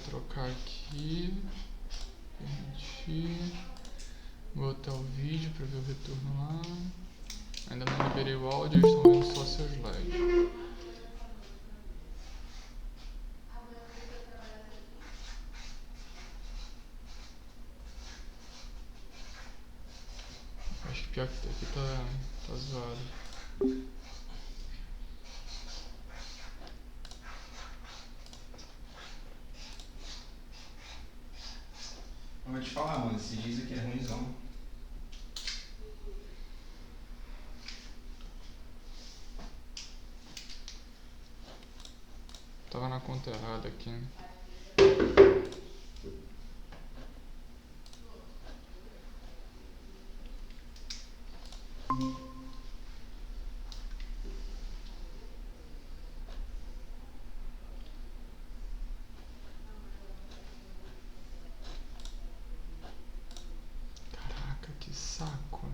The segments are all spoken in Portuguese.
trocar aqui, permitir, botar o vídeo para ver o retorno lá. Ainda não liberei o áudio, eles estão vendo só seu slide. Acho que pior que aqui tá zoado. Eu vou te falar, mano, esse dias aqui é ruimzão. Tava na conta errada aqui, né? Caraca, que saco.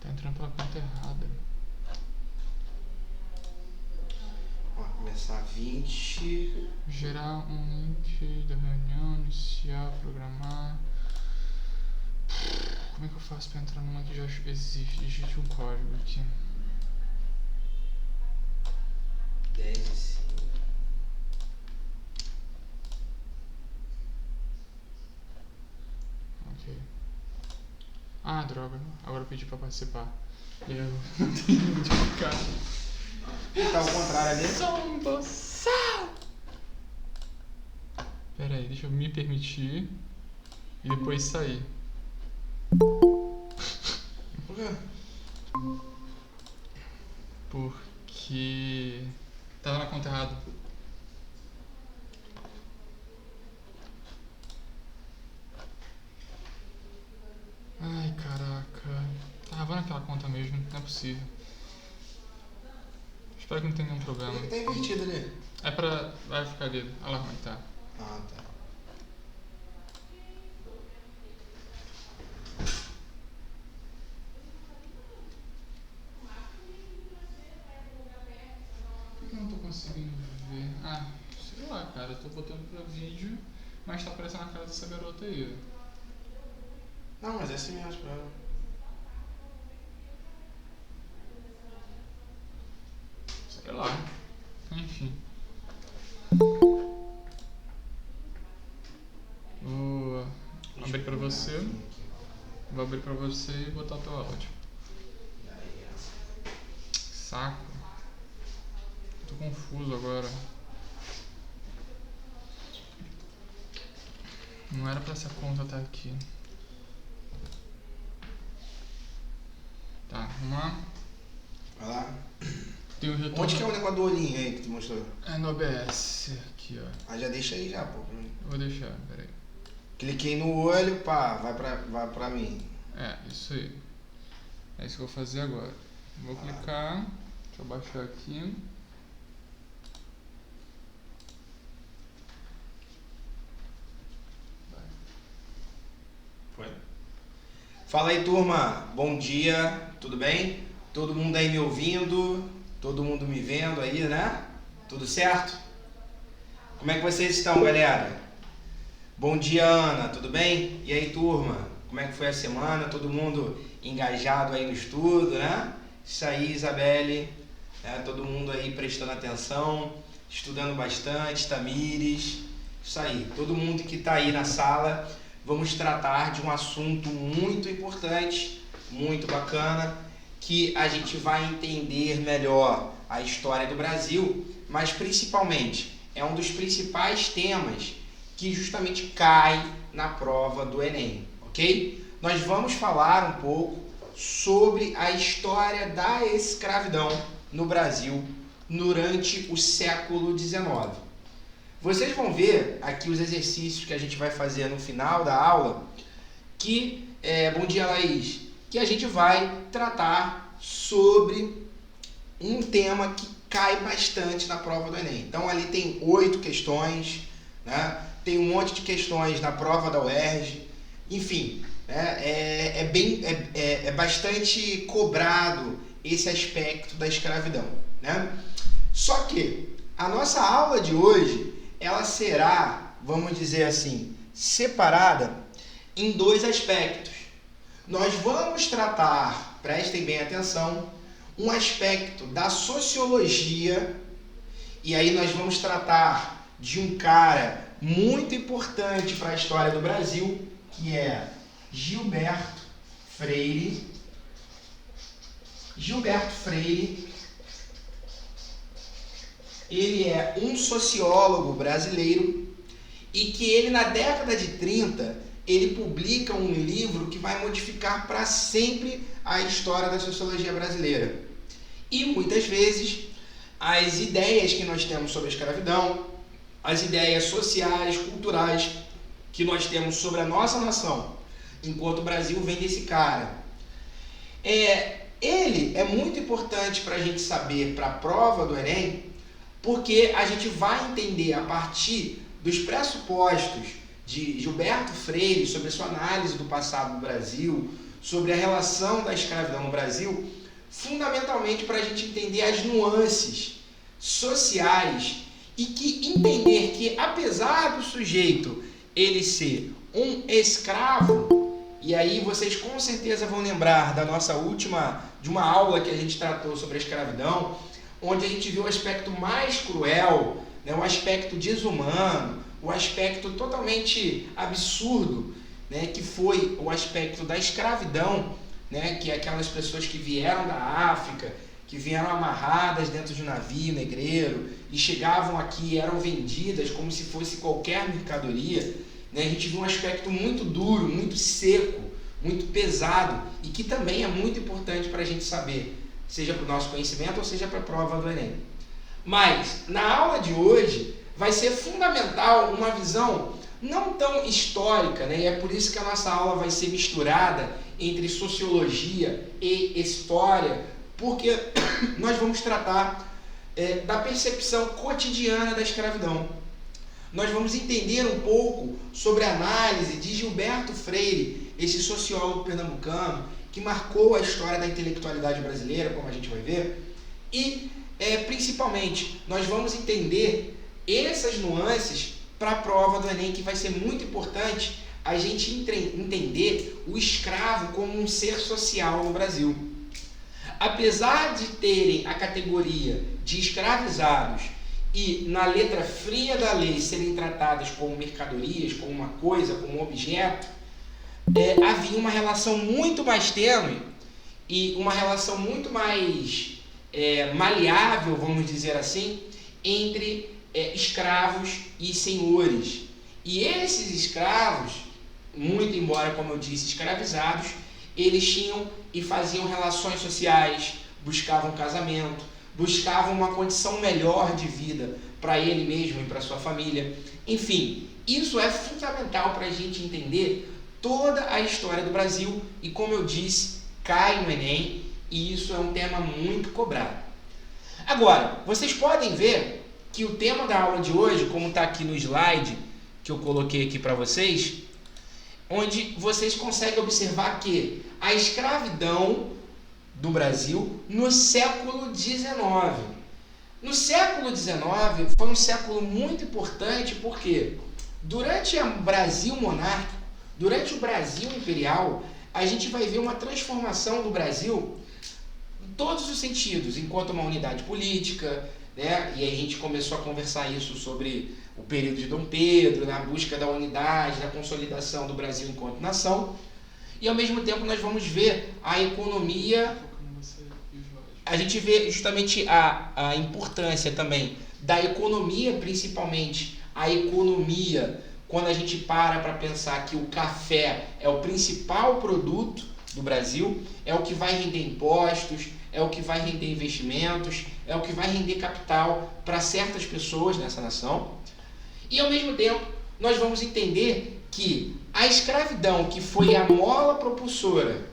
Tá entrando pela conta errada. Ó, começar 20. Gerar um link da reunião, iniciar, programar. Como é que eu faço pra entrar numa que já existe? Digite um código aqui. 10 e 5. Ok. Ah, droga. Agora eu pedi pra participar. E eu não tenho identificado. Tá ao contrário ali? Pera aí, deixa eu me permitir e depois sair. Por quê? Porque tava na conta errada. Ai, caraca. Tava naquela conta mesmo, não é possível. Espero que não tenha nenhum Por problema. que tá invertido ali? É pra... vai ficar ali. Olha lá como é que tá. Ah, tá. Por que eu não tô conseguindo ver? Ah, sei lá, cara. Eu tô botando pra vídeo, mas tá aparecendo a cara dessa garota aí. Não, mas é assim mesmo, pra ela. Sei lá. Enfim. Vou abrir pra você. Vou abrir pra você e botar o teu áudio. Saco. Tô confuso agora. Não era pra essa conta estar aqui. Tá, vamos lá. Vai lá. Tem o retorno. Onde que é o negócio do olhinho aí que tu mostrou? É no OBS. Aqui, ó. Ah, já deixa aí já, pô, pra mim. Eu vou deixar, peraí. Cliquei no olho, pá, vai pra mim. É, isso aí. É isso que eu vou fazer agora. Vou clicar. Deixa eu baixar aqui. Foi. Fala aí, turma. Bom dia, tudo bem? Todo mundo aí me ouvindo? Todo mundo me vendo aí, né? Tudo certo? Como é que vocês estão, galera? Bom dia, Ana, tudo bem? E aí, turma? Como é que foi a semana? Todo mundo engajado aí no estudo, né? Isso aí, Isabelle, né? Todo mundo aí prestando atenção, estudando bastante, Tamires. Isso aí, todo mundo que está aí na sala, vamos tratar de um assunto muito importante, muito bacana, que a gente vai entender melhor a história do Brasil, mas principalmente é um dos principais temas que justamente cai na prova do Enem, ok? Nós vamos falar um pouco sobre a história da escravidão no Brasil durante o século XIX. Vocês vão ver aqui os exercícios que a gente vai fazer no final da aula, que, bom dia, Laís, que a gente vai tratar sobre um tema que cai bastante na prova do Enem. Então ali tem 8 questões, né? Tem um monte de questões na prova da UERJ, enfim, é bastante cobrado esse aspecto da escravidão, né? Só que a nossa aula de hoje ela será, vamos dizer assim, separada em dois aspectos. Nós vamos tratar, prestem bem atenção, um aspecto da sociologia, e aí nós vamos tratar de um cara muito importante para a história do Brasil, que é Gilberto Freire. Gilberto Freire, ele é um sociólogo brasileiro e que ele, na década de 30, ele publica um livro que vai modificar para sempre a história da sociologia brasileira. E muitas vezes as ideias que nós temos sobre a escravidão, as ideias sociais, culturais que nós temos sobre a nossa nação, enquanto o Brasil, vem desse cara. Ele é muito importante para a gente saber para a prova do Enem, porque a gente vai entender a partir dos pressupostos de Gilberto Freire sobre a sua análise do passado do Brasil, sobre a relação da escravidão no Brasil, fundamentalmente para a gente entender as nuances sociais e que entender que, apesar do sujeito ele ser um escravo, e aí vocês com certeza vão lembrar da nossa de uma aula que a gente tratou sobre a escravidão, onde a gente viu o aspecto mais cruel, né, o aspecto desumano, o aspecto totalmente absurdo, né, que foi o aspecto da escravidão, né, que é aquelas pessoas que vieram da África, que vieram amarradas dentro de um navio negreiro e chegavam aqui e eram vendidas como se fosse qualquer mercadoria, né? A gente viu um aspecto muito duro, muito seco, muito pesado e que também é muito importante para a gente saber, seja para o nosso conhecimento ou seja para a prova do Enem. Mas, na aula de hoje, vai ser fundamental uma visão não tão histórica, né? E é por isso que a nossa aula vai ser misturada entre sociologia e história, porque nós vamos tratar da percepção cotidiana da escravidão. Nós vamos entender um pouco sobre a análise de Gilberto Freire, esse sociólogo pernambucano que marcou a história da intelectualidade brasileira, como a gente vai ver, e principalmente nós vamos entender essas nuances para a prova do Enem, que vai ser muito importante a gente entender o escravo como um ser social no Brasil. Apesar de terem a categoria de escravizados e na letra fria da lei serem tratadas como mercadorias, como uma coisa, como um objeto, havia uma relação muito mais tênue e uma relação muito mais maleável, vamos dizer assim, entre escravos e senhores. E esses escravos, muito embora, como eu disse, escravizados, eles tinham e faziam relações sociais, buscavam casamento, buscavam uma condição melhor de vida para ele mesmo e para sua família. Enfim, isso é fundamental para a gente entender toda a história do Brasil e, como eu disse, cai no Enem e isso é um tema muito cobrado. Agora, vocês podem ver que o tema da aula de hoje, como está aqui no slide que eu coloquei aqui para vocês, onde vocês conseguem observar que a escravidão do Brasil no século XIX. No século XIX foi um século muito importante porque durante o Brasil monárquico, durante o Brasil imperial, a gente vai ver uma transformação do Brasil em todos os sentidos, enquanto uma unidade política, né? E aí a gente começou a conversar isso sobre o período de Dom Pedro, na busca da unidade, da consolidação do Brasil enquanto nação. E ao mesmo tempo nós vamos ver a economia, a gente vê justamente a importância também da economia, principalmente a economia, quando a gente para pensar que o café é o principal produto do Brasil, é o que vai render impostos, é o que vai render investimentos, é o que vai render capital para certas pessoas nessa nação. E ao mesmo tempo nós vamos entender que a escravidão, que foi a mola propulsora,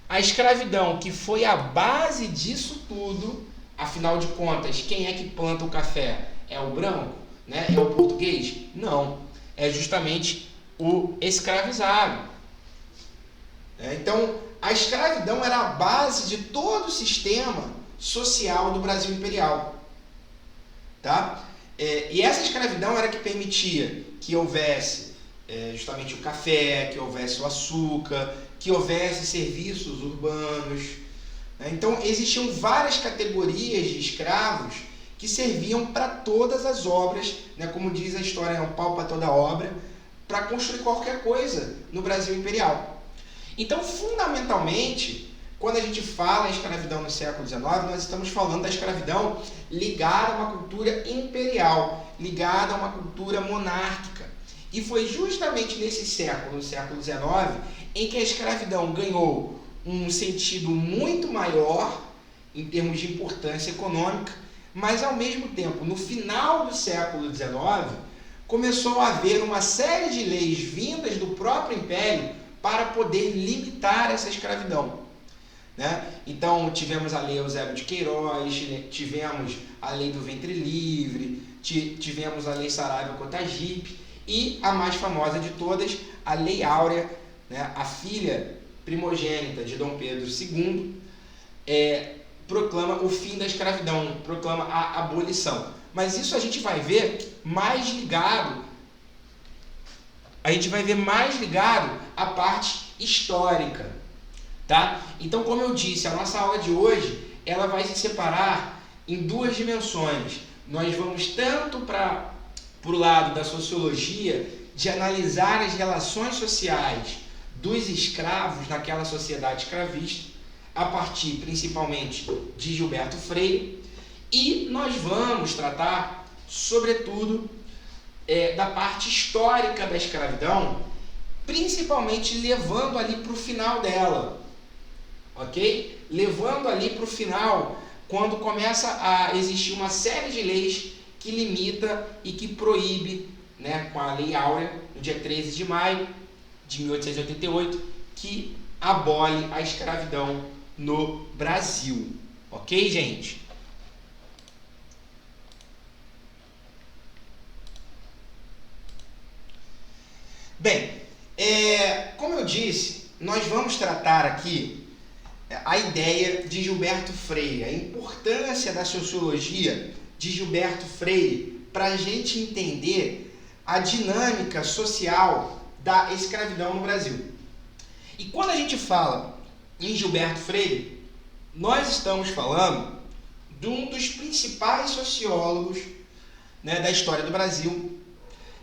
a escravidão que foi a base disso tudo, afinal de contas, quem é que planta o café? É o branco? Né? É o português? Não, é justamente o escravizado. Então, a escravidão era a base de todo o sistema social do Brasil imperial. Tá? E essa escravidão era que permitia que houvesse justamente o café, que houvesse o açúcar, que houvesse serviços urbanos. Então existiam várias categorias de escravos que serviam para todas as obras, como diz a história, é um pau para toda obra, para construir qualquer coisa no Brasil imperial. Então, fundamentalmente, quando a gente fala em escravidão no século XIX, nós estamos falando da escravidão ligada a uma cultura imperial, ligada a uma cultura monárquica. E foi justamente nesse século, no século XIX, em que a escravidão ganhou um sentido muito maior em termos de importância econômica, mas ao mesmo tempo, no final do século XIX, começou a haver uma série de leis vindas do próprio Império para poder limitar essa escravidão. Então, tivemos a Lei Eusébio de Queiroz, tivemos a Lei do Ventre Livre, tivemos a Lei Saraiva Cotagipe e a mais famosa de todas, a Lei Áurea, a filha primogênita de Dom Pedro II, proclama o fim da escravidão, proclama a abolição. Mas isso a gente vai ver mais ligado, à parte histórica, tá? Então, como eu disse, a nossa aula de hoje, ela vai se separar em duas dimensões. Nós vamos tanto para o lado da sociologia, de analisar as relações sociais dos escravos naquela sociedade escravista, a partir principalmente de Gilberto Freire, e nós vamos tratar, sobretudo, da parte histórica da escravidão, principalmente levando ali para o final dela, ok? Levando ali para o final, quando começa a existir uma série de leis que limita e que proíbe, com a Lei Áurea, no dia 13 de maio de 1888, que abole a escravidão no Brasil. Ok, gente? Bem, como eu disse, nós vamos tratar aqui a ideia de Gilberto Freire, a importância da sociologia de Gilberto Freire para a gente entender a dinâmica social da escravidão no Brasil. E quando a gente fala em Gilberto Freire, nós estamos falando de um dos principais sociólogos, da história do Brasil.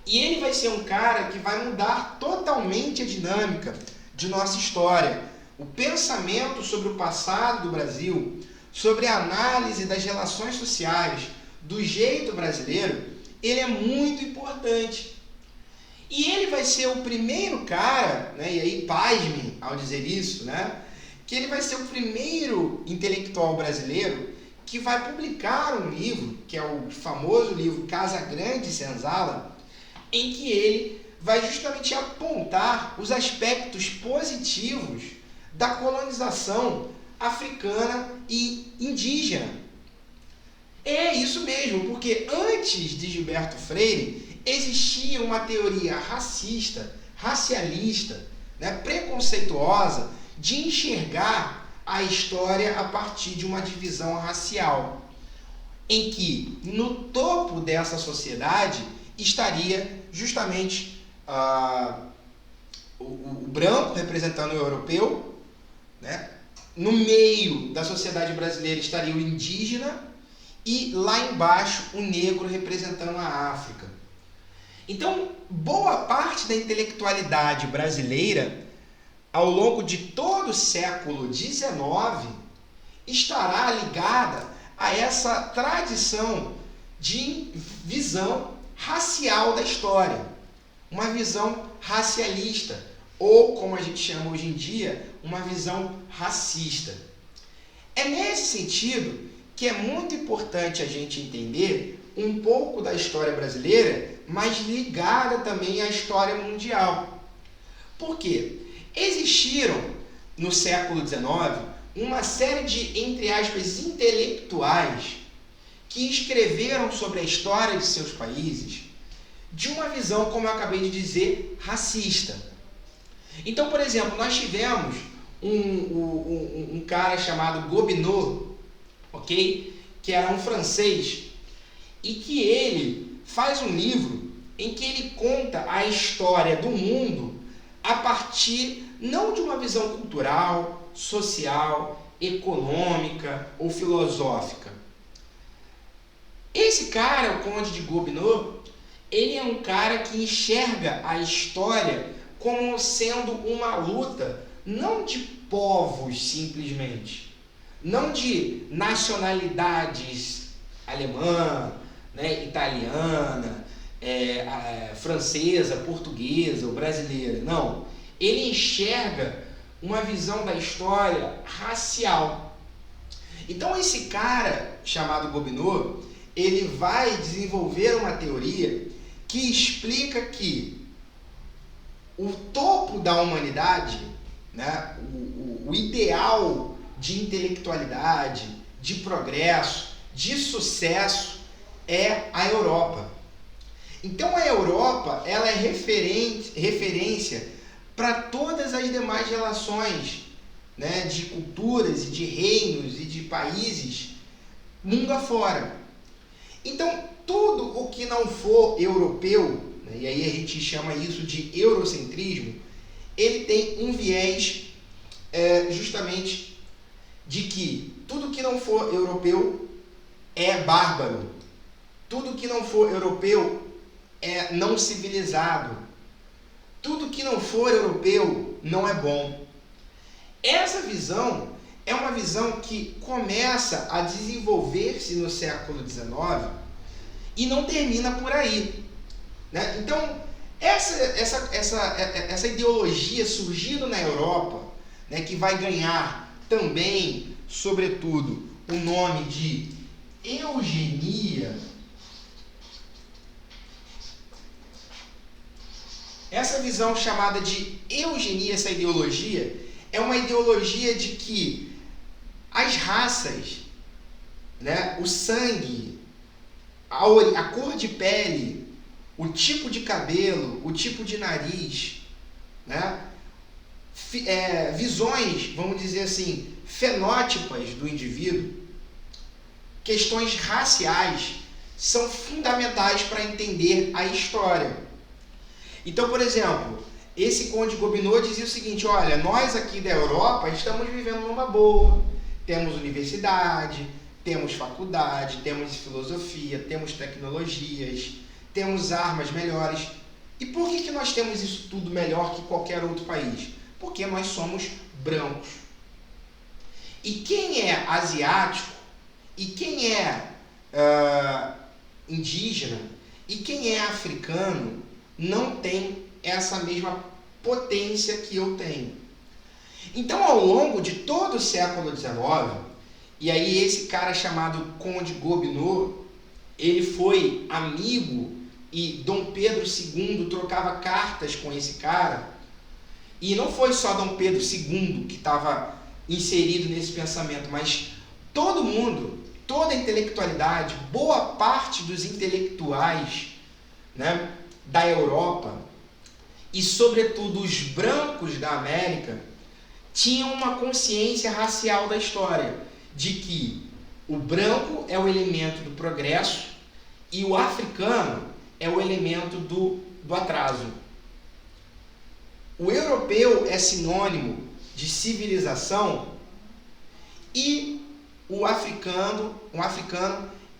E ele vai ser um cara que vai mudar totalmente a dinâmica de nossa história. O pensamento sobre o passado do Brasil, sobre a análise das relações sociais, do jeito brasileiro, ele é muito importante. E ele vai ser o primeiro cara, e aí pasmem ao dizer isso, que ele vai ser o primeiro intelectual brasileiro que vai publicar um livro, que é o famoso livro Casa Grande e Senzala, em que ele vai justamente apontar os aspectos positivos da colonização africana e indígena. É isso mesmo, porque antes de Gilberto Freire existia uma teoria racista, racialista, preconceituosa de enxergar a história a partir de uma divisão racial, em que no topo dessa sociedade estaria justamente o branco representando o europeu, no meio da sociedade brasileira estaria o indígena e lá embaixo o negro representando a África. Então, boa parte da intelectualidade brasileira, ao longo de todo o século XIX, estará ligada a essa tradição de visão racial da história, uma visão racialista, ou como a gente chama hoje em dia, uma visão racista. É nesse sentido que é muito importante a gente entender um pouco da história brasileira, mas ligada também à história mundial. Por quê? Existiram, no século XIX, uma série de, entre aspas, intelectuais que escreveram sobre a história de seus países de uma visão, como eu acabei de dizer, racista. Então, por exemplo, nós tivemos um cara chamado Gobineau, ok? Que era um francês, e que ele faz um livro em que ele conta a história do mundo a partir não de uma visão cultural, social, econômica ou filosófica. Esse cara, o Conde de Gobineau, ele é um cara que enxerga a história como sendo uma luta não de povos simplesmente, não de nacionalidades alemã, né, italiana, francesa, portuguesa ou brasileira. Não. Ele enxerga uma visão da história racial. Então esse cara chamado Gobineau, ele vai desenvolver uma teoria que explica que o topo da humanidade, né, o ideal de intelectualidade, de progresso, de sucesso é a Europa. Então a Europa, ela é referência para todas as demais relações, né, de culturas e de reinos e de países mundo afora. Então tudo o que não for europeu, né, e aí a gente chama isso de eurocentrismo, ele tem um viés justamente de que tudo que não for europeu é bárbaro, tudo que não for europeu é não civilizado, tudo que não for europeu não é bom. Essa visão é uma visão que começa a desenvolver-se no século XIX e não termina por aí, né? Então, essa ideologia surgindo na Europa, né, que vai ganhar também, sobretudo, o nome de eugenia. Essa visão chamada de eugenia, essa ideologia, é uma ideologia de que as raças, né, o sangue, a cor de pele, o tipo de cabelo, o tipo de nariz, né, visões, vamos dizer assim, fenótipas do indivíduo, questões raciais, são fundamentais para entender a história. Então, por exemplo, esse Conde Gobineau dizia o seguinte: olha, nós aqui da Europa estamos vivendo numa boa, temos universidade, temos faculdade, temos filosofia, temos tecnologias, temos armas melhores. E por que nós temos isso tudo melhor que qualquer outro país? Porque nós somos brancos. E quem é asiático, e quem é indígena, e quem é africano, não tem essa mesma potência que eu tenho. Então, ao longo de todo o século XIX, e aí esse cara chamado Conde Gobineau, ele foi amigo, e Dom Pedro II trocava cartas com esse cara, e não foi só Dom Pedro II que estava inserido nesse pensamento, mas todo mundo, toda a intelectualidade, boa parte dos intelectuais, né, da Europa, e sobretudo os brancos da América, tinham uma consciência racial da história, de que o branco é o elemento do progresso e o africano é o elemento do atraso. O europeu é sinônimo de civilização e o africano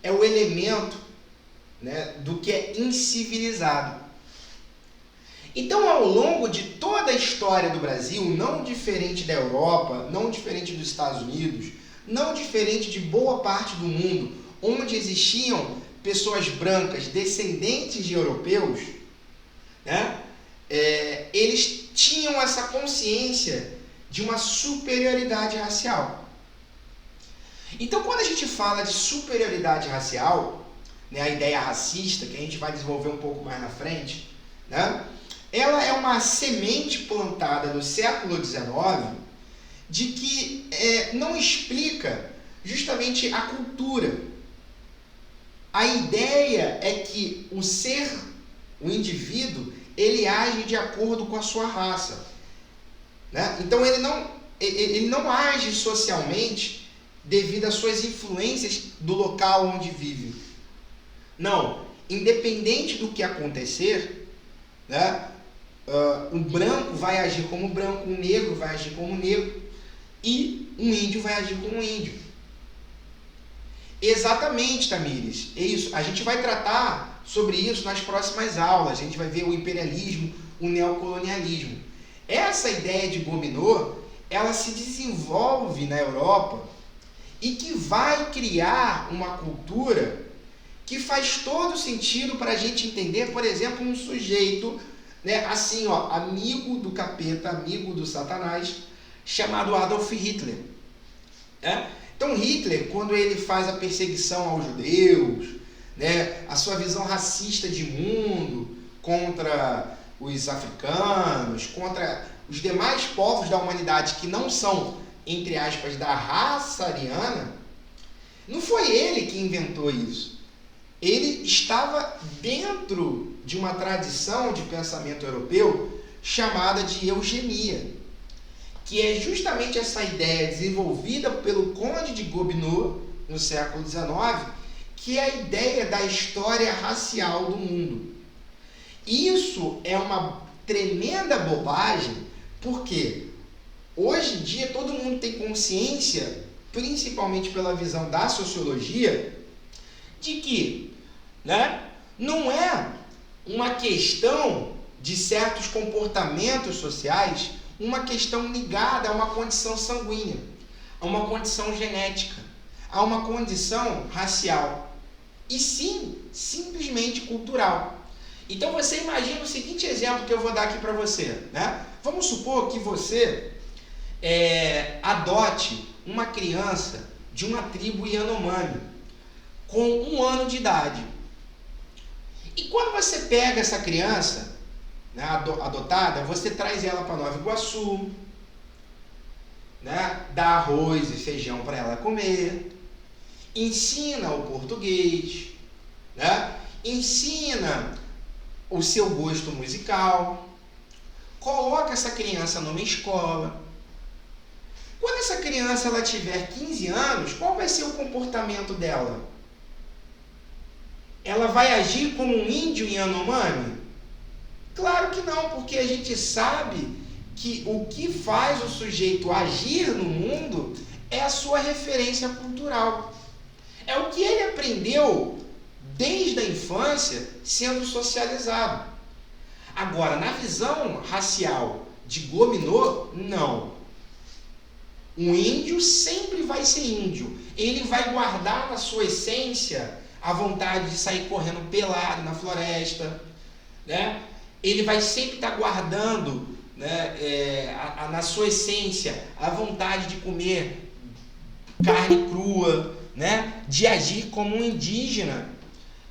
é o elemento, né, do que é incivilizado. Então, ao longo de toda a história do Brasil, não diferente da Europa, não diferente dos Estados Unidos, não diferente de boa parte do mundo, onde existiam pessoas brancas descendentes de europeus, né, eles tinham essa consciência de uma superioridade racial. Então, quando a gente fala de superioridade racial, né, a ideia racista, que a gente vai desenvolver um pouco mais na frente, né, ela é uma semente plantada no século XIX de que não explica justamente a cultura. A ideia é que o indivíduo, ele age de acordo com a sua raça, né? Então ele não age socialmente devido às suas influências do local onde vive. Não, independente do que acontecer, né, um branco vai agir como branco, um negro vai agir como negro e um índio vai agir como índio. Exatamente, Tamires, é isso. A gente vai tratar sobre isso nas próximas aulas. A gente vai ver o imperialismo, o neocolonialismo. Essa ideia de Gobineau, ela se desenvolve na Europa e que vai criar uma cultura que faz todo sentido para a gente entender, por exemplo, um sujeito, né, assim, ó, amigo do capeta, amigo do Satanás, chamado Adolf Hitler. Né? Então Hitler, quando ele faz a perseguição aos judeus, né, a sua visão racista de mundo contra os africanos, contra os demais povos da humanidade que não são, entre aspas, da raça ariana, não foi ele que inventou isso. Ele estava dentro de uma tradição de pensamento europeu chamada de eugenia, que é justamente essa ideia desenvolvida pelo Conde de Gobineau no século XIX, que é a ideia da história racial do mundo. Isso é uma tremenda bobagem, porque hoje em dia todo mundo tem consciência, principalmente pela visão da sociologia, de que, né, não é uma questão de certos comportamentos sociais, uma questão ligada a uma condição sanguínea, a uma condição genética, a uma condição racial, e sim, simplesmente cultural. Então você imagina o seguinte exemplo que eu vou dar aqui para você, né? Vamos supor que você adote uma criança de uma tribo Yanomami com 1 ano de idade. E quando você pega essa criança, né, adotada, você traz ela para Nova Iguaçu, né, dá arroz e feijão para ela comer, ensina o português, né, ensina o seu gosto musical, coloca essa criança numa escola. Quando essa criança ela tiver 15 anos, qual vai ser o comportamento dela? Ela vai agir como um índio Yanomami? Claro que não, porque a gente sabe que o que faz o sujeito agir no mundo é a sua referência cultural. É o que ele aprendeu desde a infância sendo socializado. Agora, na visão racial de Gobineau, não. Um índio sempre vai ser índio. Ele vai guardar na sua essência a vontade de sair correndo pelado na floresta, né? Ele vai sempre estar guardando, né, na sua essência a vontade de comer carne crua, né, de agir como um indígena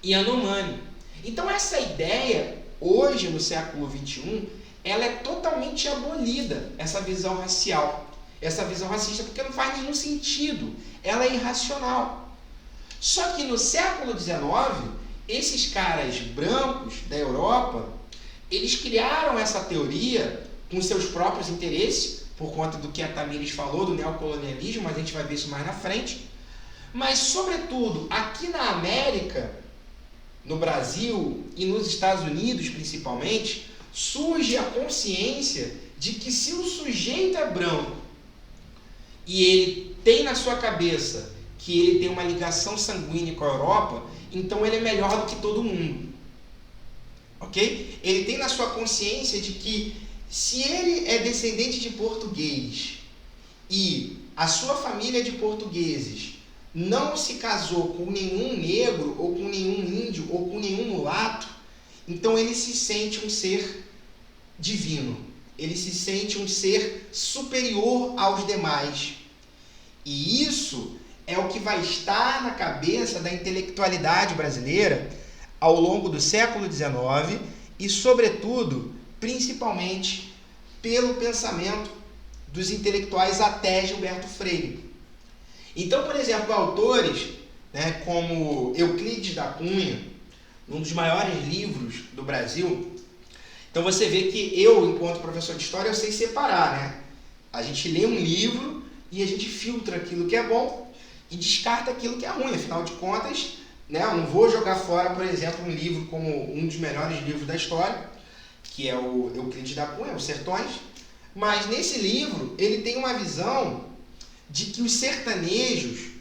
Yanomami. Então essa ideia, hoje no século XXI, ela é totalmente abolida, essa visão racial, essa visão racista, porque não faz nenhum sentido, ela é irracional. Só que no século XIX, esses caras brancos da Europa, eles criaram essa teoria com seus próprios interesses, por conta do que a Tamires falou, do neocolonialismo, mas a gente vai ver isso mais na frente. Mas, sobretudo, aqui na América, no Brasil e nos Estados Unidos, principalmente, surge a consciência de que se o sujeito é branco e ele tem na sua cabeça que ele tem uma ligação sanguínea com a Europa, então ele é melhor do que todo mundo. Ok? Ele tem na sua consciência de que se ele é descendente de português e a sua família de portugueses não se casou com nenhum negro, ou com nenhum índio, ou com nenhum mulato, então ele se sente um ser divino. Ele se sente um ser superior aos demais. E isso é o que vai estar na cabeça da intelectualidade brasileira ao longo do século XIX e, sobretudo, principalmente pelo pensamento dos intelectuais até Gilberto Freire. Então, por exemplo, autores, né, como Euclides da Cunha, um dos maiores livros do Brasil. Então você vê que eu, enquanto professor de história, eu sei separar, né? A gente lê um livro e a gente filtra aquilo que é bom e descarta aquilo que é ruim. Afinal de contas, né? Eu não vou jogar fora, por exemplo, um livro como um dos melhores livros da história, que é o Euclides da Cunha, Os Sertões, mas nesse livro ele tem uma visão de que os sertanejos,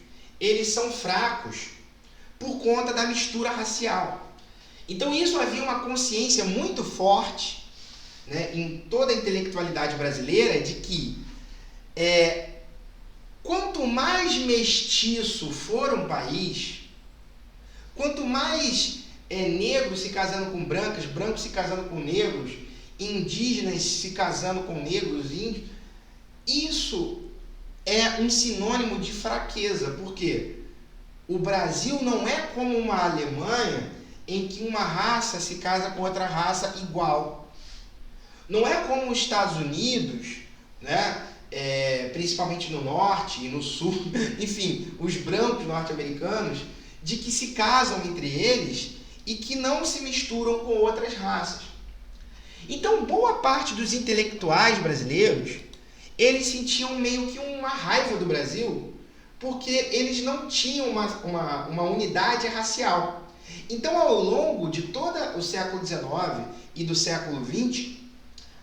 eles são fracos por conta da mistura racial. Então isso havia uma consciência muito forte, né, em toda a intelectualidade brasileira de que quanto mais mestiço for um país, quanto mais negros se casando com brancos, brancos se casando com negros, indígenas se casando com negros, índios, isso é um sinônimo de fraqueza, porque o Brasil não é como uma Alemanha em que uma raça se casa com outra raça igual. Não é como os Estados Unidos, né? Principalmente no norte e no sul, enfim, os brancos norte-americanos, de que se casam entre eles e que não se misturam com outras raças. Então, boa parte dos intelectuais brasileiros, eles sentiam meio que uma raiva do Brasil, porque eles não tinham uma unidade racial. Então, ao longo de todo o século XIX e do século XX,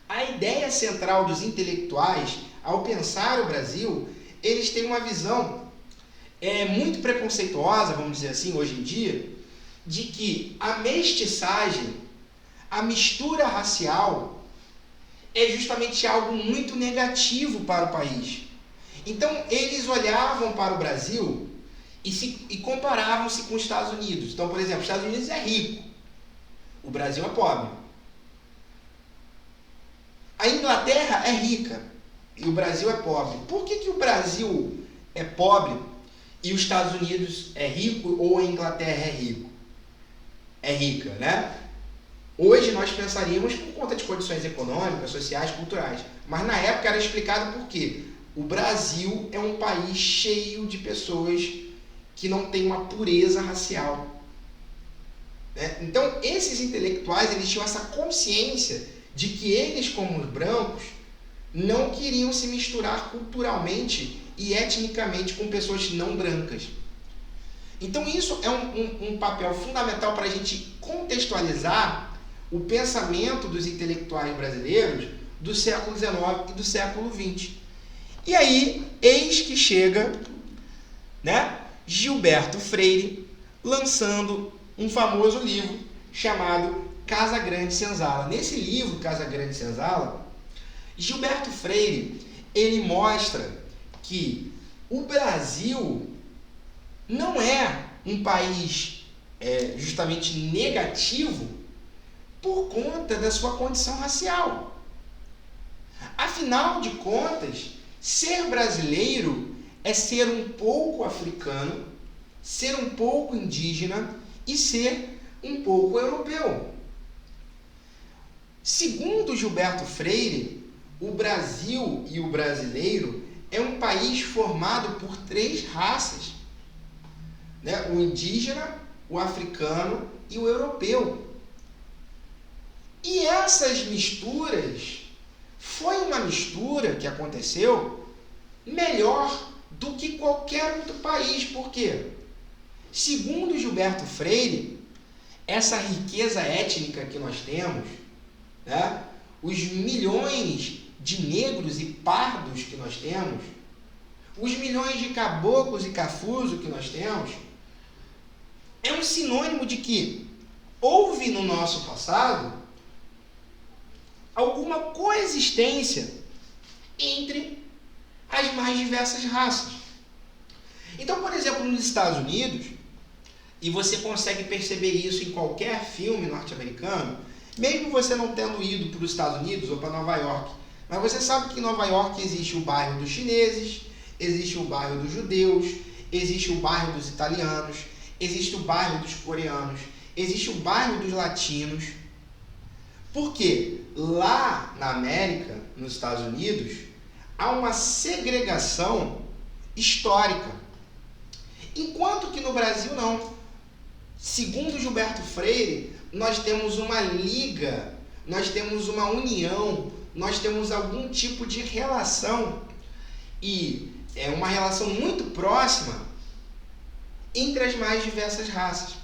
a ideia central dos intelectuais, ao pensar o Brasil, eles têm uma visão muito preconceituosa, vamos dizer assim, hoje em dia, de que a mestiçagem, a mistura racial, é justamente algo muito negativo para o país. Então, eles olhavam para o Brasil e comparavam-se com os Estados Unidos. Então, por exemplo, os Estados Unidos é rico, o Brasil é pobre. A Inglaterra é rica e o Brasil é pobre. Por que o Brasil é pobre e os Estados Unidos é rico ou a Inglaterra é rica, né? Hoje nós pensaríamos por conta de condições econômicas, sociais, culturais. Mas na época era explicado por quê? O Brasil é um país cheio de pessoas que não têm uma pureza racial, né? Então, esses intelectuais, eles tinham essa consciência de que eles, como os brancos, não queriam se misturar culturalmente e etnicamente com pessoas não brancas. Então, isso é um papel fundamental para a gente contextualizar o pensamento dos intelectuais brasileiros do século XIX e do século XX. E aí, eis que chega, né, Gilberto Freire lançando um famoso livro chamado Casa Grande Senzala. Nesse livro, Casa Grande Senzala, Gilberto Freire, ele mostra que o Brasil não é um país justamente negativo por conta da sua condição racial. Afinal de contas, ser brasileiro é ser um pouco africano, ser um pouco indígena e ser um pouco europeu. Segundo Gilberto Freire, o Brasil e o brasileiro é um país formado por 3 raças, né? O indígena, o africano e o europeu. E essas misturas, foi uma mistura que aconteceu melhor do que qualquer outro país. Por quê? Segundo Gilberto Freire, essa riqueza étnica que nós temos, né? Os milhões de negros e pardos que nós temos, os milhões de caboclos e cafuso que nós temos, é um sinônimo de que houve no nosso passado alguma coexistência entre as mais diversas raças. Então, por exemplo, nos Estados Unidos, e você consegue perceber isso em qualquer filme norte-americano, mesmo você não tendo ido para os Estados Unidos ou para Nova York, mas você sabe que em Nova York existe o bairro dos chineses, existe o bairro dos judeus, existe o bairro dos italianos, existe o bairro dos coreanos, existe o bairro dos latinos. Porque lá na América, nos Estados Unidos, há uma segregação histórica. Enquanto que no Brasil não. Segundo Gilberto Freire, nós temos uma liga, nós temos uma união, nós temos algum tipo de relação, e é uma relação muito próxima entre as mais diversas raças.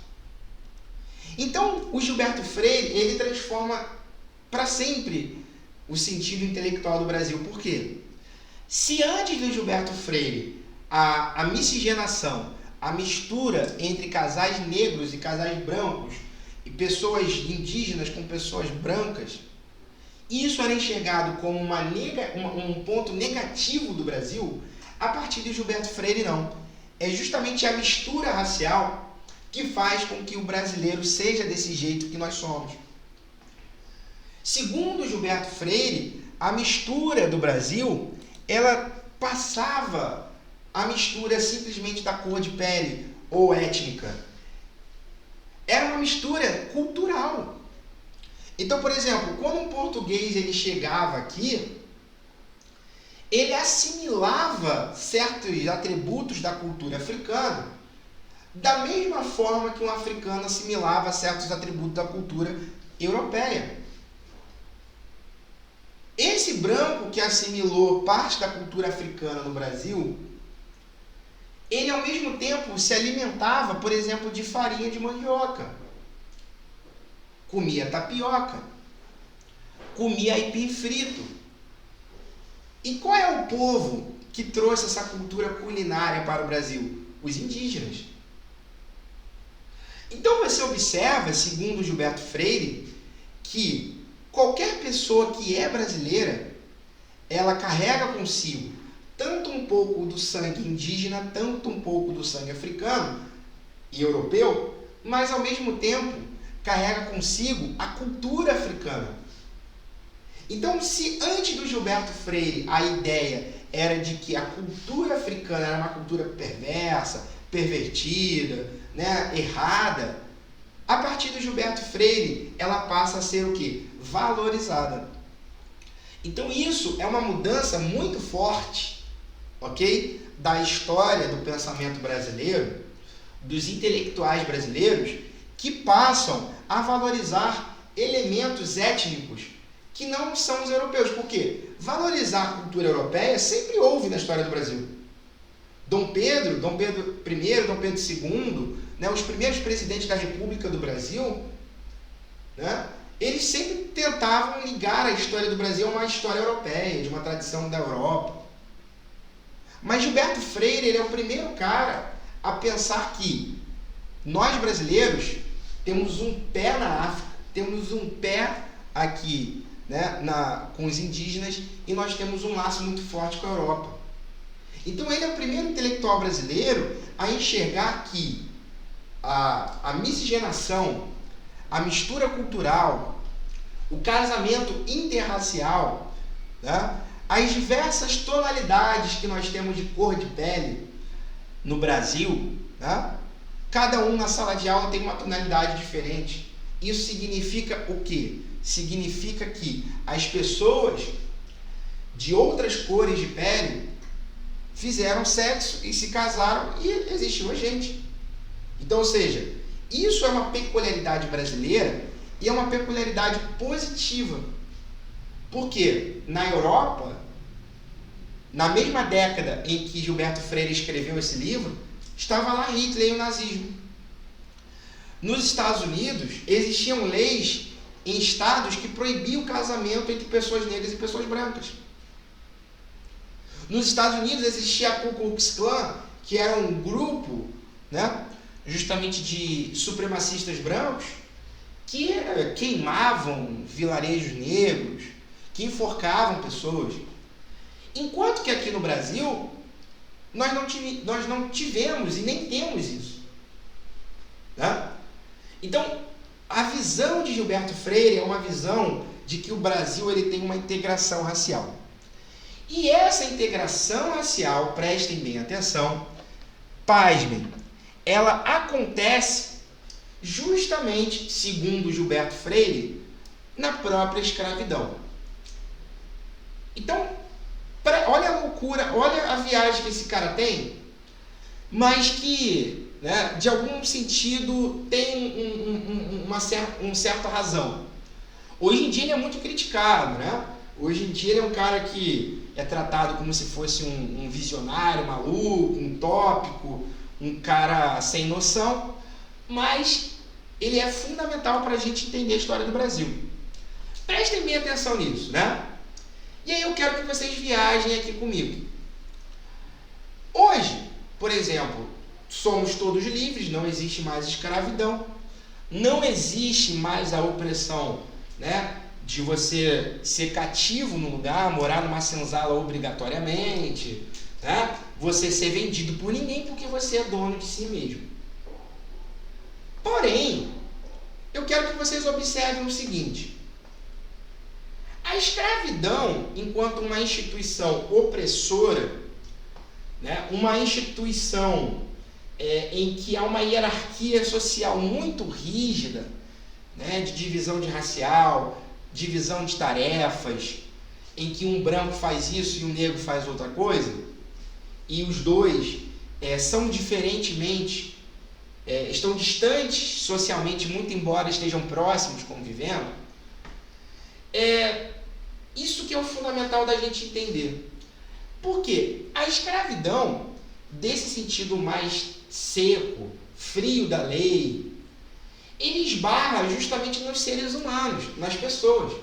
Então, o Gilberto Freire, ele transforma para sempre o sentido intelectual do Brasil. Por quê? Se antes do Gilberto Freire, a miscigenação, a mistura entre casais negros e casais brancos, e pessoas indígenas com pessoas brancas, isso era enxergado como um ponto negativo do Brasil, a partir de Gilberto Freire não. É justamente a mistura racial que faz com que o brasileiro seja desse jeito que nós somos. Segundo Gilberto Freire, a mistura do Brasil, ela passava a mistura simplesmente da cor de pele ou étnica. Era uma mistura cultural. Então, por exemplo, quando um português ele chegava aqui, ele assimilava certos atributos da cultura africana da mesma forma que um africano assimilava certos atributos da cultura europeia. Esse branco que assimilou parte da cultura africana no Brasil, ele ao mesmo tempo se alimentava, por exemplo, de farinha de mandioca. Comia tapioca. Comia aipim frito. E qual é o povo que trouxe essa cultura culinária para o Brasil? Os indígenas. Então você observa, segundo Gilberto Freire, que qualquer pessoa que é brasileira, ela carrega consigo tanto um pouco do sangue indígena, tanto um pouco do sangue africano e europeu, mas ao mesmo tempo carrega consigo a cultura africana. Então, se antes do Gilberto Freire a ideia era de que a cultura africana era uma cultura perversa, pervertida, né, errada, a partir do Gilberto Freire ela passa a ser o quê? Valorizada. Então isso é uma mudança muito forte, ok? Da história do pensamento brasileiro, dos intelectuais brasileiros, que passam a valorizar elementos étnicos que não são os europeus. Por quê? Valorizar a cultura europeia sempre houve na história do Brasil. Dom Pedro I, Dom Pedro II, né, os primeiros presidentes da República do Brasil, né, eles sempre tentavam ligar a história do Brasil a uma história europeia, de uma tradição da Europa. Mas Gilberto Freire, ele é o primeiro cara a pensar que nós brasileiros temos um pé na África, temos um pé aqui, né, com os indígenas, e nós temos um laço muito forte com a Europa. Então ele é o primeiro intelectual brasileiro a enxergar que a miscigenação, a mistura cultural, o casamento interracial, né, as diversas tonalidades que nós temos de cor de pele no Brasil, né, cada um na sala de aula tem uma tonalidade diferente. Isso significa o quê? Significa que as pessoas de outras cores de pele fizeram sexo e se casaram e existiu a gente. Então, ou seja, isso é uma peculiaridade brasileira e é uma peculiaridade positiva. Porque na Europa, na mesma década em que Gilberto Freire escreveu esse livro, estava lá Hitler e o nazismo. Nos Estados Unidos, existiam leis em estados que proibiam o casamento entre pessoas negras e pessoas brancas. Nos Estados Unidos existia a Ku Klux Klan, que era um grupo, né, justamente de supremacistas brancos, que queimavam vilarejos negros, que enforcavam pessoas. Enquanto que aqui no Brasil, nós não tivemos e nem temos isso. Né? Então, a visão de Gilberto Freire é uma visão de que o Brasil ele tem uma integração racial. E essa integração racial, prestem bem atenção, pasmem, ela acontece justamente, segundo Gilberto Freire, na própria escravidão. Então, olha a loucura, olha a viagem que esse cara tem, mas que, né, de algum sentido tem uma certa razão. Hoje em dia ele é muito criticado, né? Hoje em dia ele é um cara que é tratado como se fosse um visionário maluco, um tópico, um cara sem noção, mas ele é fundamental para a gente entender a história do Brasil. Prestem bem atenção nisso, né? E aí eu quero que vocês viajem aqui comigo. Hoje, por exemplo, somos todos livres, não existe mais escravidão, não existe mais a opressão, né, de você ser cativo num lugar, morar numa senzala obrigatoriamente, né, você ser vendido por ninguém porque você é dono de si mesmo. Porém, eu quero que vocês observem o seguinte: a escravidão, enquanto uma instituição opressora, né, uma instituição em que há uma hierarquia social muito rígida, né, de divisão de racial, divisão de tarefas, em que um branco faz isso e um negro faz outra coisa, e os dois são diferentemente, estão distantes socialmente, muito embora estejam próximos convivendo, isso que é o fundamental da gente entender. Porque a escravidão, desse sentido mais seco, frio da lei, ele esbarra justamente nos seres humanos, nas pessoas.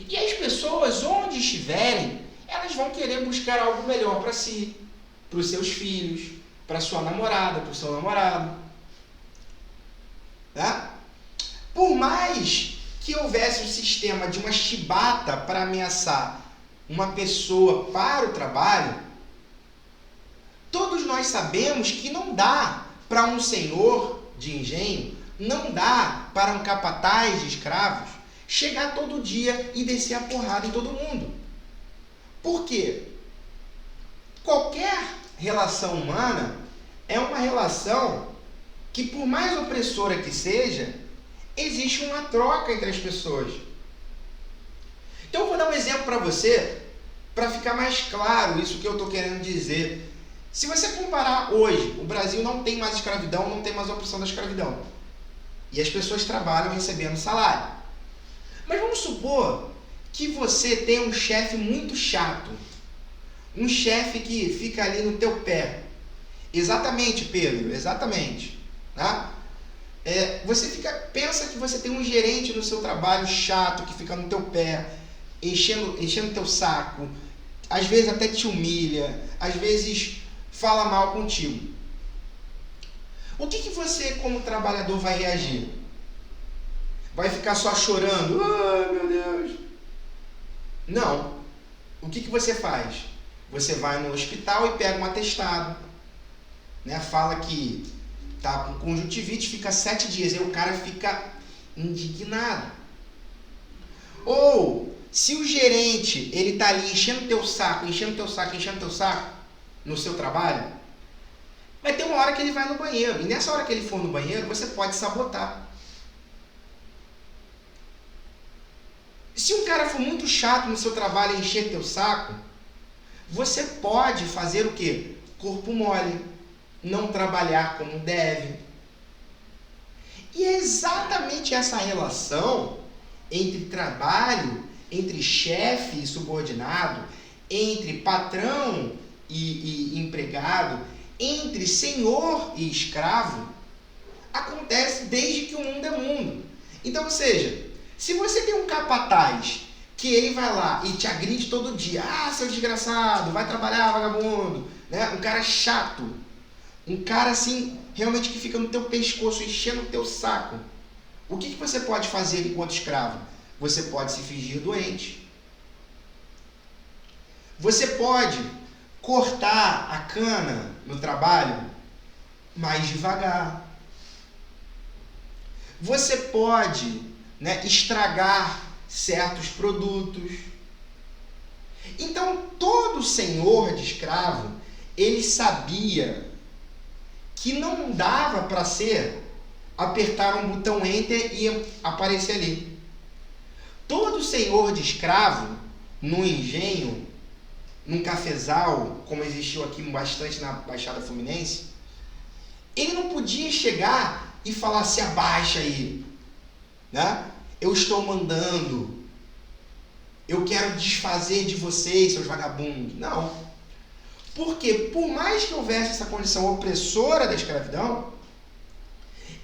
E as pessoas, onde estiverem, elas vão querer buscar algo melhor para si, para os seus filhos, para sua namorada, para o seu namorado. Tá? Por mais que houvesse um sistema de uma chibata para ameaçar uma pessoa para o trabalho, todos nós sabemos que não dá para um senhor de engenho, não dá para um capataz de escravos chegar todo dia e descer a porrada em todo mundo. Por quê? Qualquer relação humana é uma relação que, por mais opressora que seja, existe uma troca entre as pessoas. Então eu vou dar um exemplo para você, para ficar mais claro isso que eu estou querendo dizer. Se você comparar hoje, o Brasil não tem mais escravidão, não tem mais a opressão da escravidão. E as pessoas trabalham recebendo salário. Mas vamos supor que você tem um chefe muito chato. Um chefe que fica ali no teu pé. Exatamente, Pedro, exatamente. Tá? Você pensa que você tem um gerente no seu trabalho chato, que fica no teu pé, enchendo teu saco, às vezes até te humilha, às vezes fala mal contigo. O que você, como trabalhador, vai reagir? Vai ficar só chorando? Ah, meu Deus! Não. O que você faz? Você vai no hospital e pega um atestado, né? Fala que tá com conjuntivite, fica 7 dias, aí o cara fica indignado. Ou, se o gerente, ele tá ali enchendo teu saco no seu trabalho, vai ter uma hora que ele vai no banheiro, e nessa hora que ele for no banheiro, você pode sabotar. Se um cara for muito chato no seu trabalho e encher teu saco, você pode fazer o quê? Corpo mole, não trabalhar como deve. E é exatamente essa relação entre trabalho, entre chefe e subordinado, entre patrão e empregado, entre senhor e escravo, acontece desde que o mundo é mundo. Então, ou seja, se você tem um capataz que ele vai lá e te agride todo dia, ah, seu desgraçado, vai trabalhar, vagabundo, né? Um cara chato, um cara assim, realmente que fica no teu pescoço, enchendo o teu saco. O que você pode fazer enquanto escravo? Você pode se fingir doente. Você pode cortar a cana no trabalho mais devagar. Você pode, né, estragar certos produtos. Então, todo senhor de escravo, ele sabia que não dava para ser apertar um botão Enter e aparecer ali. Todo senhor de escravo, no engenho, num cafezal, como existiu aqui bastante na Baixada Fluminense, ele não podia chegar e falar: se abaixa aí, né? Eu estou mandando, eu quero desfazer de vocês, seus vagabundos. Não. Porque por mais que houvesse essa condição opressora da escravidão,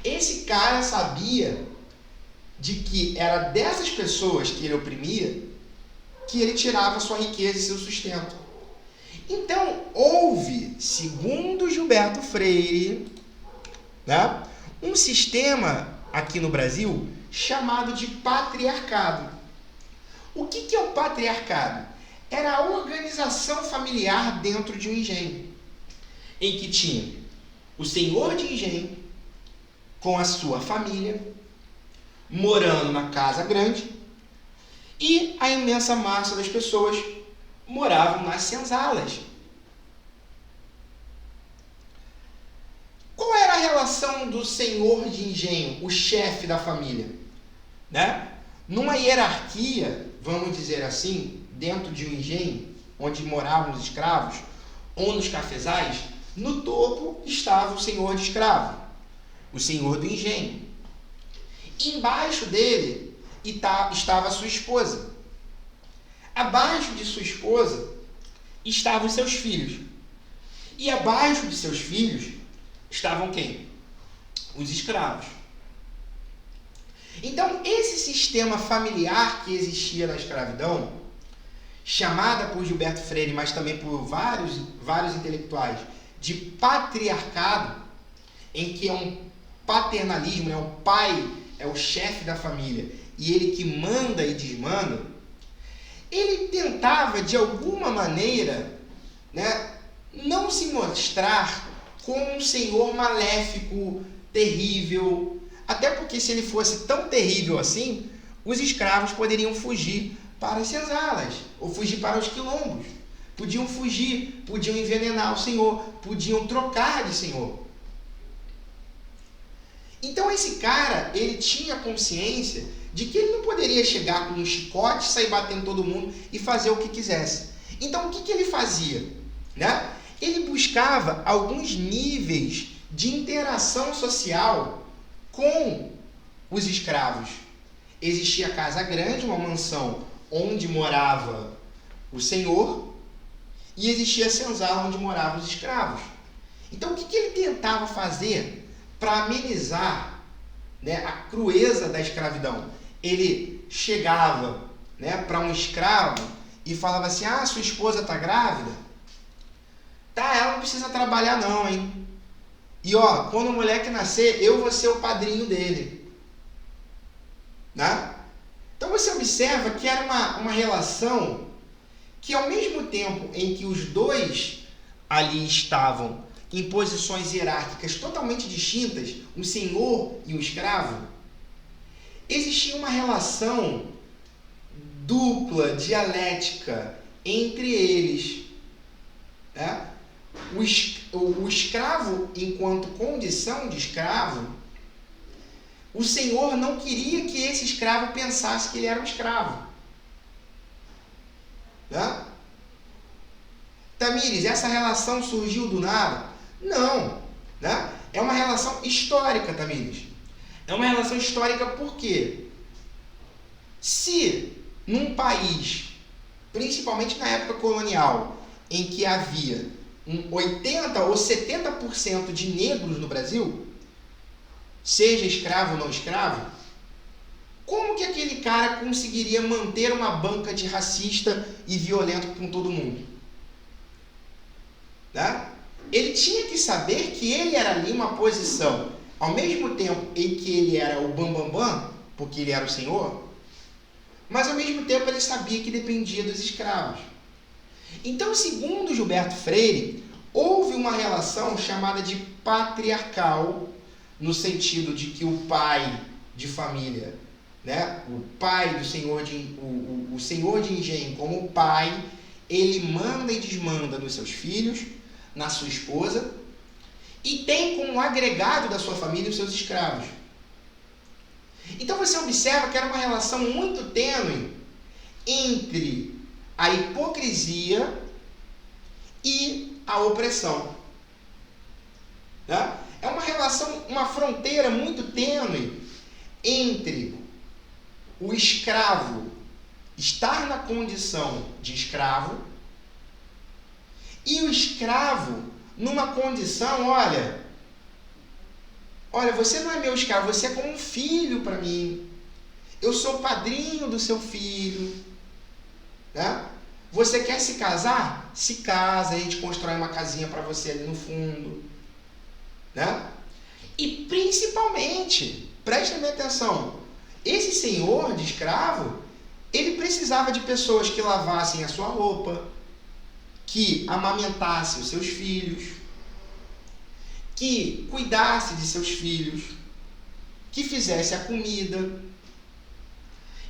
esse cara sabia de que era dessas pessoas que ele oprimia que ele tirava sua riqueza e seu sustento. Então, houve, segundo Gilberto Freire, né, um sistema aqui no Brasil chamado de patriarcado. O que é o patriarcado? Era a organização familiar dentro de um engenho, em que tinha o senhor de engenho com a sua família, morando na casa grande, e a imensa massa das pessoas moravam nas senzalas. Qual era a relação do senhor de engenho, o chefe da família? Né? Numa hierarquia, vamos dizer assim, dentro de um engenho, onde moravam os escravos, ou nos cafezais, no topo estava o senhor de escravo, o senhor do engenho. Embaixo dele estava a sua esposa. Abaixo de sua esposa estavam os seus filhos. E abaixo de seus filhos estavam quem? Os escravos. Então, esse sistema familiar que existia na escravidão, chamada por Gilberto Freire, mas também por vários intelectuais, de patriarcado, em que é um paternalismo, né? O pai é o chefe da família e ele que manda e desmanda, ele tentava, de alguma maneira, né, não se mostrar como um senhor maléfico, terrível, até porque se ele fosse tão terrível assim, os escravos poderiam fugir para as senzalas, ou fugir para os quilombos. Podiam fugir, podiam envenenar o senhor, podiam trocar de senhor. Então esse cara, ele tinha consciência de que ele não poderia chegar com um chicote, sair batendo todo mundo e fazer o que quisesse. Então o que ele fazia? Né? Ele buscava alguns níveis de interação social com os escravos. Existia a casa grande, uma mansão onde morava o senhor, e existia a senzala onde moravam os escravos. Então o que ele tentava fazer para amenizar, né, a crueza da escravidão? Ele chegava, né, para um escravo e falava assim: ah, sua esposa está grávida? Tá, ela não precisa trabalhar não, hein? E ó, quando o moleque nascer, eu vou ser o padrinho dele. Né? Então você observa que era uma relação que, ao mesmo tempo em que os dois ali estavam em posições hierárquicas totalmente distintas, um senhor e um escravo, existia uma relação dupla, dialética entre eles. Né? O escravo, enquanto condição de escravo, o senhor não queria que esse escravo pensasse que ele era um escravo. Né? Tamires, essa relação surgiu do nada? Não. Né? É uma relação histórica, Tamires. É uma relação histórica porque se num país, principalmente na época colonial, em que havia 80% ou 70% de negros no Brasil, seja escravo ou não escravo, como que aquele cara conseguiria manter uma banca de racista e violento com todo mundo? Né? Ele tinha que saber que ele era ali uma posição, ao mesmo tempo em que ele era o bambambam, porque ele era o senhor, mas ao mesmo tempo ele sabia que dependia dos escravos. Então, segundo Gilberto Freire, houve uma relação chamada de patriarcal, no sentido de que o pai de família, né, o pai do senhor o senhor de engenho como pai, ele manda e desmanda nos seus filhos, na sua esposa, e tem como agregado da sua família os seus escravos. Então você observa que era uma relação muito tênue entre a hipocrisia e a opressão. Né? É uma relação, uma fronteira muito tênue entre o escravo estar na condição de escravo E o escravo, numa condição, olha, você não é meu escravo, você é como um filho para mim. Eu sou padrinho do seu filho. Né? Você quer se casar? Se casa, a gente constrói uma casinha para você ali no fundo. Né? E principalmente, prestem bem atenção, esse senhor de escravo, ele precisava de pessoas que lavassem a sua roupa, que amamentassem os seus filhos, que cuidasse de seus filhos, que fizesse a comida.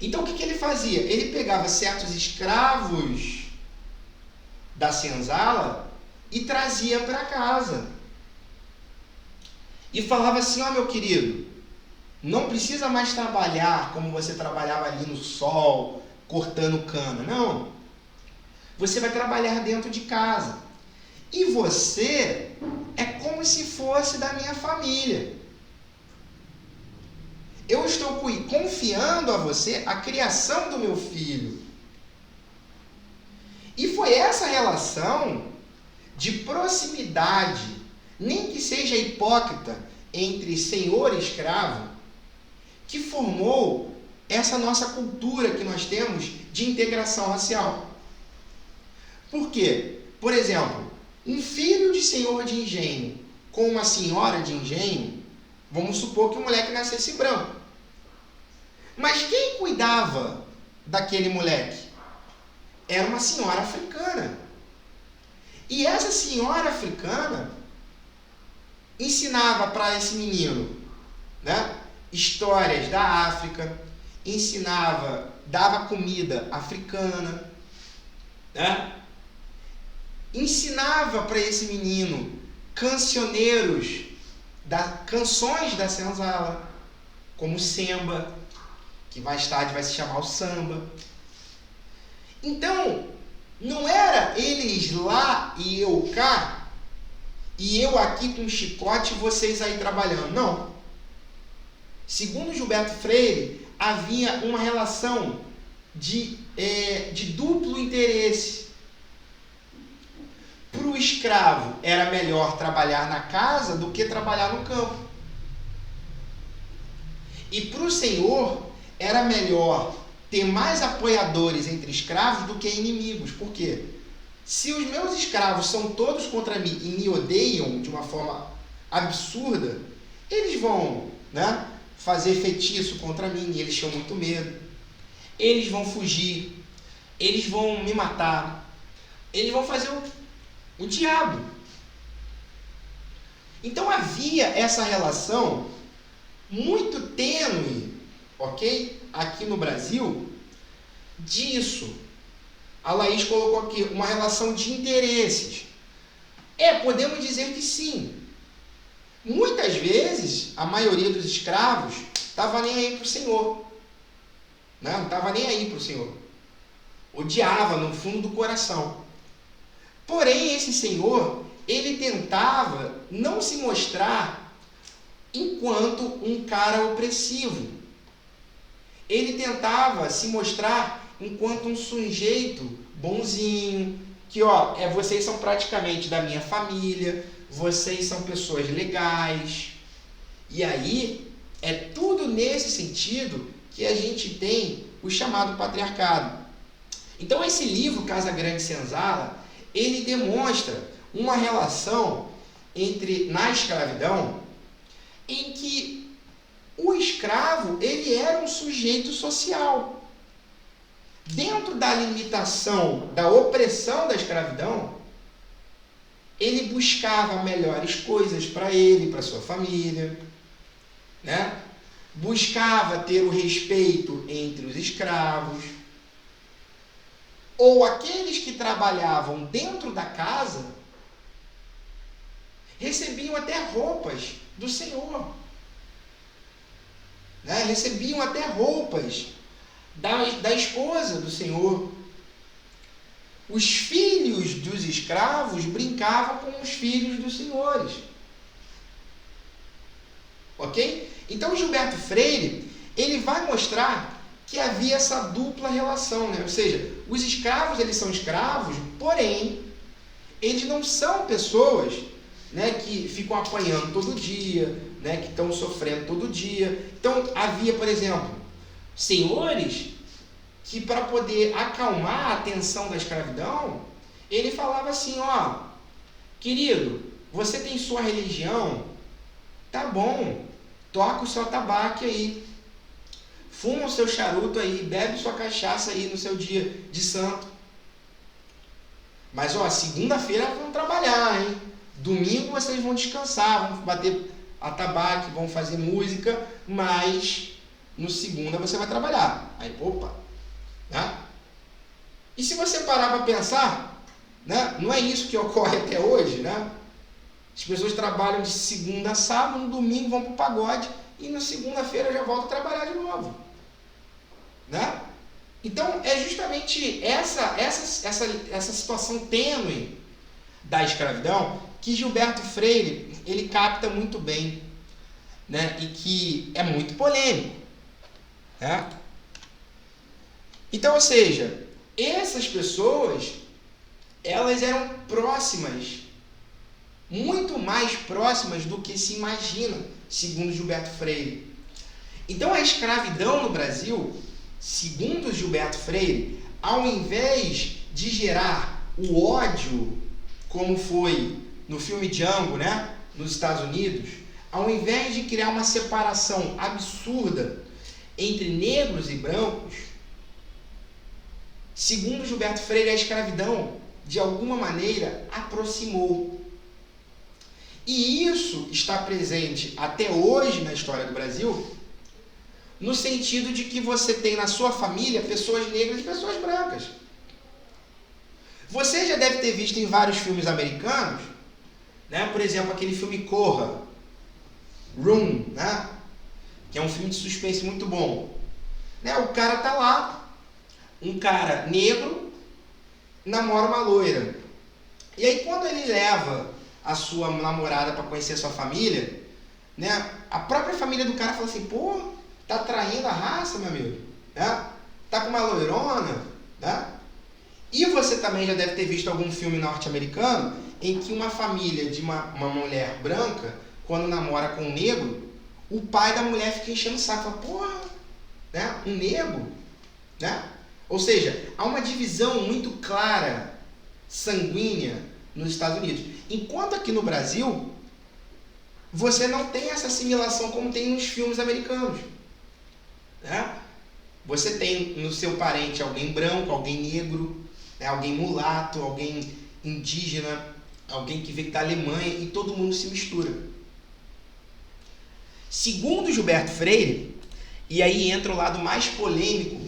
Então o que ele fazia? Ele pegava certos escravos da senzala e trazia para casa. E falava assim, ó meu querido, não precisa mais trabalhar como você trabalhava ali no sol, cortando cana. Não. Você vai trabalhar dentro de casa. E você é como se fosse da minha família. Eu estou confiando a você a criação do meu filho. E foi essa relação de proximidade, nem que seja hipócrita, entre senhor e escravo, que formou essa nossa cultura que nós temos de integração racial. Por quê? Por exemplo, um filho de senhor de engenho com uma senhora de engenho, vamos supor que o moleque nascesse branco. Mas quem cuidava daquele moleque? Era uma senhora africana. E essa senhora africana ensinava para esse menino, né, histórias da África, dava comida africana, né? Ensinava para esse menino cancioneiros, canções da senzala, como Semba, que mais tarde vai se chamar o samba. Então, não era eles lá e eu cá, e eu aqui com um chicote e vocês aí trabalhando. Não. Segundo Gilberto Freire, havia uma relação de duplo interesse. Para o escravo, era melhor trabalhar na casa do que trabalhar no campo. E para o senhor, era melhor ter mais apoiadores entre escravos do que inimigos. Por quê? Se os meus escravos são todos contra mim e me odeiam de uma forma absurda, eles vão, né, fazer feitiço contra mim, e eles tinham muito medo. Eles vão fugir, eles vão me matar, eles vão fazer o diabo. Então havia essa relação muito tênue, ok? Aqui no Brasil, disso. A Laís colocou aqui uma relação de interesses. Podemos dizer que sim. Muitas vezes, a maioria dos escravos estava nem aí para o senhor. Não estava nem aí para o senhor. Odiava no fundo do coração. Porém, esse senhor, ele tentava não se mostrar enquanto um cara opressivo. Ele tentava se mostrar enquanto um sujeito bonzinho, que vocês são praticamente da minha família, vocês são pessoas legais. E aí, é tudo nesse sentido que a gente tem o chamado patriarcado. Então esse livro, Casa Grande Senzala, ele demonstra uma relação na escravidão, em que o escravo, ele era um sujeito social. Dentro da limitação, da opressão da escravidão, ele buscava melhores coisas para ele, para sua família, né? Buscava ter o respeito entre os escravos, ou aqueles que trabalhavam dentro da casa recebiam até roupas do Senhor, né? Recebiam até roupas da esposa do Senhor. Os filhos dos escravos brincavam com os filhos dos senhores. Ok? Então Gilberto Freire, ele vai mostrar que havia essa dupla relação, né? Ou seja, os escravos, eles são escravos, porém, eles não são pessoas, né, que ficam apanhando todo dia, né, que estão sofrendo todo dia. Então, havia, por exemplo, senhores que, para poder acalmar a tensão da escravidão, ele falava assim, ó, querido, você tem sua religião, tá bom, toca o seu atabaque aí, fuma o seu charuto aí, bebe sua cachaça aí no seu dia de santo. Mas, ó, segunda-feira vão trabalhar, hein? Domingo vocês vão descansar, vão bater atabaque, vão fazer música, mas no segunda você vai trabalhar. Aí, opa, né? E se você parar para pensar, né? Não é isso que ocorre até hoje, né? As pessoas trabalham de segunda a sábado, no domingo vão para o pagode e na segunda-feira já voltam a trabalhar de novo, né? Então, é justamente essa situação tênue da escravidão que Gilberto Freire, ele capta muito bem, né? E que é muito polêmico, né? Então, ou seja, essas pessoas, elas eram próximas, muito mais próximas do que se imagina, segundo Gilberto Freire. Então, a escravidão no Brasil, segundo Gilberto Freire, ao invés de gerar o ódio, como foi no filme Django, né, nos Estados Unidos, ao invés de criar uma separação absurda entre negros e brancos, segundo Gilberto Freire, a escravidão, de alguma maneira, aproximou. E isso está presente até hoje na história do Brasil, no sentido de que você tem na sua família pessoas negras e pessoas brancas. Você já deve ter visto em vários filmes americanos, né? Por exemplo, aquele filme Corra, Room, né? Que é um filme de suspense muito bom. Né? O cara tá lá, um cara negro namora uma loira. E aí quando ele leva a sua namorada para conhecer a sua família, né? A própria família do cara fala assim, pô, tá traindo a raça, meu amigo, né? Tá com uma loirona, né? E você também já deve ter visto algum filme norte-americano em que uma família de uma mulher branca, quando namora com um negro, o pai da mulher fica enchendo o saco, fala, porra, né? Um negro, né? Ou seja, há uma divisão muito clara, sanguínea, nos Estados Unidos. Enquanto aqui no Brasil, você não tem essa assimilação como tem nos filmes americanos, né? Você tem no seu parente alguém branco, alguém negro, né? Alguém mulato, alguém indígena, alguém que veio da Alemanha e todo mundo se mistura. Segundo Gilberto Freire, e aí entra o lado mais polêmico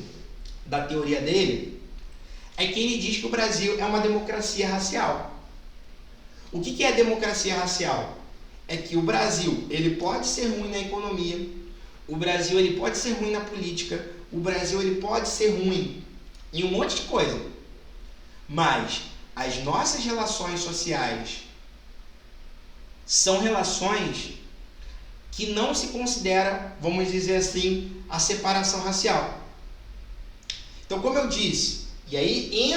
da teoria dele, é que ele diz que o Brasil é uma democracia racial. O que é democracia racial? É que o Brasil, ele pode ser ruim na economia, o Brasil ele pode ser ruim na política, o Brasil ele pode ser ruim em um monte de coisa, mas as nossas relações sociais são relações que não se considera, vamos dizer assim, a separação racial. Então, como eu disse, e aí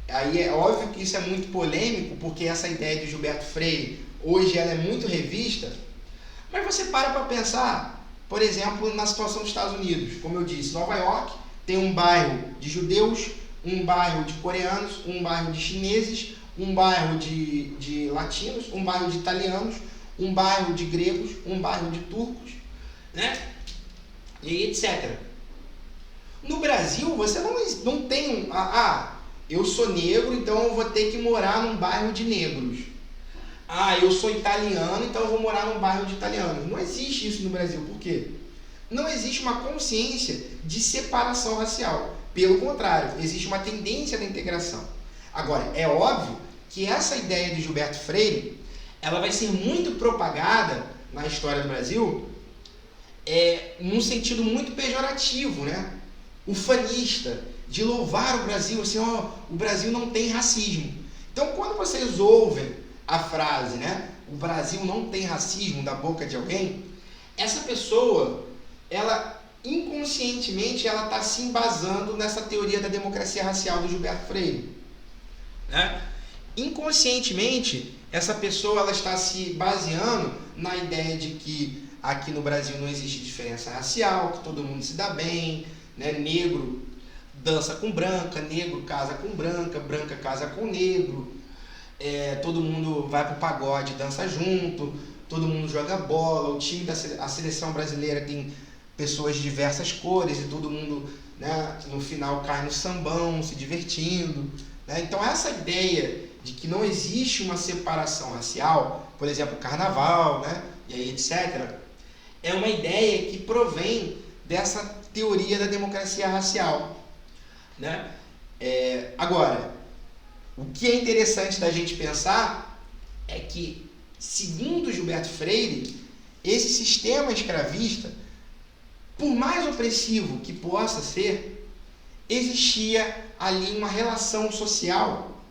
aí é óbvio que isso é muito polêmico, porque essa ideia de Gilberto Freire, hoje ela é muito revista, mas você para pensar, por exemplo, na situação dos Estados Unidos. Como eu disse, Nova York tem um bairro de judeus, um bairro de coreanos, um bairro de chineses, um bairro de latinos, um bairro de italianos, um bairro de gregos, um bairro de turcos, né? E etc. No Brasil, você não tem eu sou negro, então eu vou ter que morar num bairro de negros. Eu sou italiano, então eu vou morar num bairro de italianos. Não existe isso no Brasil. Por quê? Não existe uma consciência de separação racial. Pelo contrário, existe uma tendência da integração. Agora, é óbvio que essa ideia de Gilberto Freire, ela vai ser muito propagada na história do Brasil num sentido muito pejorativo, né? Ufanista, de louvar o Brasil, assim, o Brasil não tem racismo. Então, quando vocês ouvem a frase, né, o Brasil não tem racismo, da boca de alguém, essa pessoa, ela inconscientemente, ela está se embasando nessa teoria da democracia racial do Gilberto Freire, né? inconscientemente, essa pessoa ela está se baseando na ideia de que aqui no Brasil não existe diferença racial, que todo mundo se dá bem, né? Negro dança com branca, negro casa com branca, branca casa com negro, todo mundo vai pro pagode, dança junto, todo mundo joga bola, o time a seleção brasileira tem pessoas de diversas cores e todo mundo, né, no final cai no sambão, se divertindo, né? Então essa ideia de que não existe uma separação racial, por exemplo, carnaval, né, e aí etc., é uma ideia que provém dessa teoria da democracia racial, né? Agora, o que é interessante da gente pensar é que, segundo Gilberto Freire, esse sistema escravista, por mais opressivo que possa ser, existia ali uma relação social,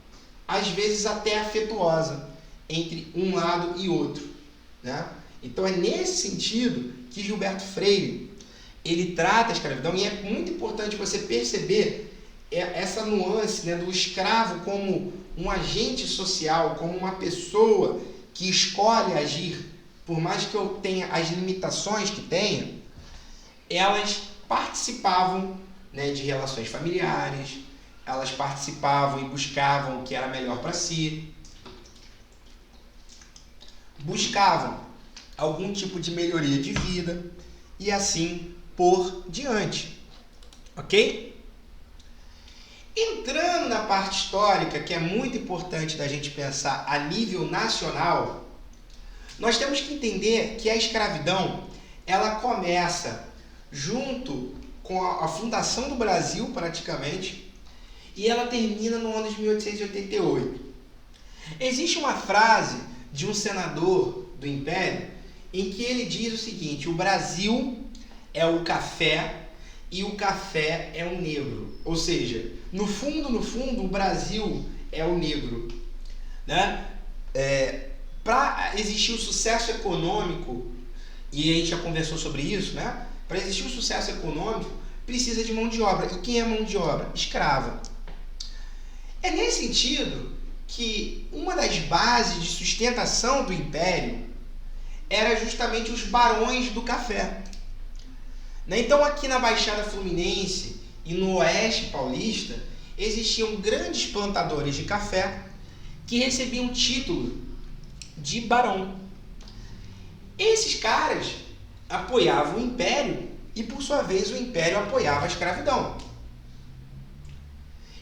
às vezes até afetuosa, entre um lado e outro, né? Então é nesse sentido que Gilberto Freire ele trata a escravidão, e é muito importante você perceber essa nuance, né, do escravo como um agente social, como uma pessoa que escolhe agir, por mais que eu tenha as limitações que tenha, elas participavam, né, de relações familiares, elas participavam e buscavam o que era melhor para si, buscavam algum tipo de melhoria de vida e assim por diante, ok? Entrando na parte histórica, que é muito importante da gente pensar a nível nacional, nós temos que entender que a escravidão, ela começa junto com a fundação do Brasil, praticamente, e ela termina no ano de 1888. Existe uma frase de um senador do Império em que ele diz o seguinte: o Brasil é o café e o café é o negro. Ou seja, no fundo, o Brasil é o negro, né? Para existir o sucesso econômico, e a gente já conversou sobre isso, né? Para existir o sucesso econômico, precisa de mão de obra. E quem é mão de obra? Escrava. É nesse sentido que uma das bases de sustentação do Império era justamente os barões do café. Então aqui na Baixada Fluminense e no Oeste Paulista existiam grandes plantadores de café que recebiam título de barão. Esses caras apoiavam o Império e, por sua vez, o Império apoiava a escravidão.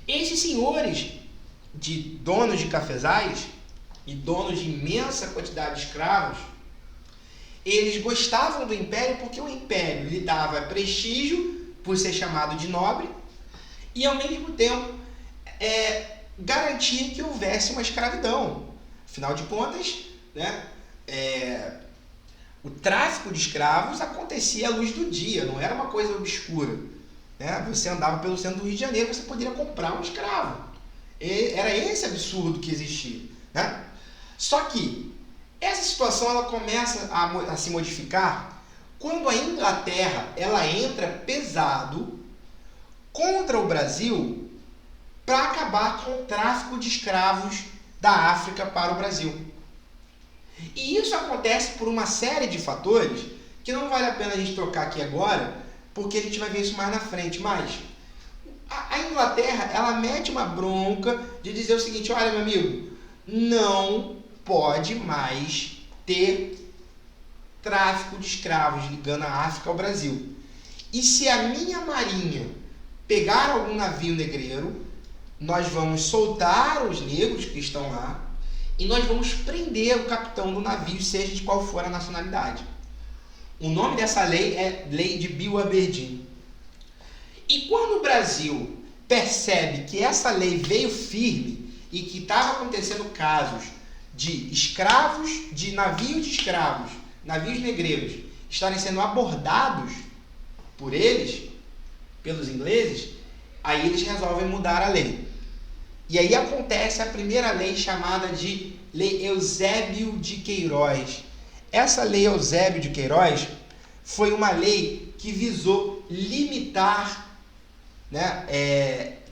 Esses senhores, de donos de cafezais e donos de imensa quantidade de escravos, eles gostavam do Império porque o Império lhe dava prestígio por ser chamado de nobre e, ao mesmo tempo, garantia que houvesse uma escravidão. Afinal de contas, né, o tráfico de escravos acontecia à luz do dia, não era uma coisa obscura, né? Você andava pelo centro do Rio de Janeiro, você poderia comprar um escravo. Era esse absurdo que existia, né? Só que essa situação ela começa a se modificar quando a Inglaterra ela entra pesado contra o Brasil para acabar com o tráfico de escravos da África para o Brasil. E isso acontece por uma série de fatores que não vale a pena a gente trocar aqui agora, porque a gente vai ver isso mais na frente. Mas a Inglaterra, ela mete uma bronca de dizer o seguinte: olha, meu amigo, não pode mais ter tráfico de escravos ligando a África ao Brasil. E se a minha marinha pegar algum navio negreiro, nós vamos soltar os negros que estão lá e nós vamos prender o capitão do navio, seja de qual for a nacionalidade. O nome dessa lei é Lei de Bill Aberdeen. E quando o Brasil percebe que essa lei veio firme e que estava acontecendo casos de escravos, de navios de escravos, navios negreiros, estarem sendo abordados por eles, pelos ingleses, aí eles resolvem mudar a lei. E aí acontece a primeira lei chamada de Lei Eusébio de Queiroz. Essa Lei Eusébio de Queiroz foi uma lei que visou limitar, né,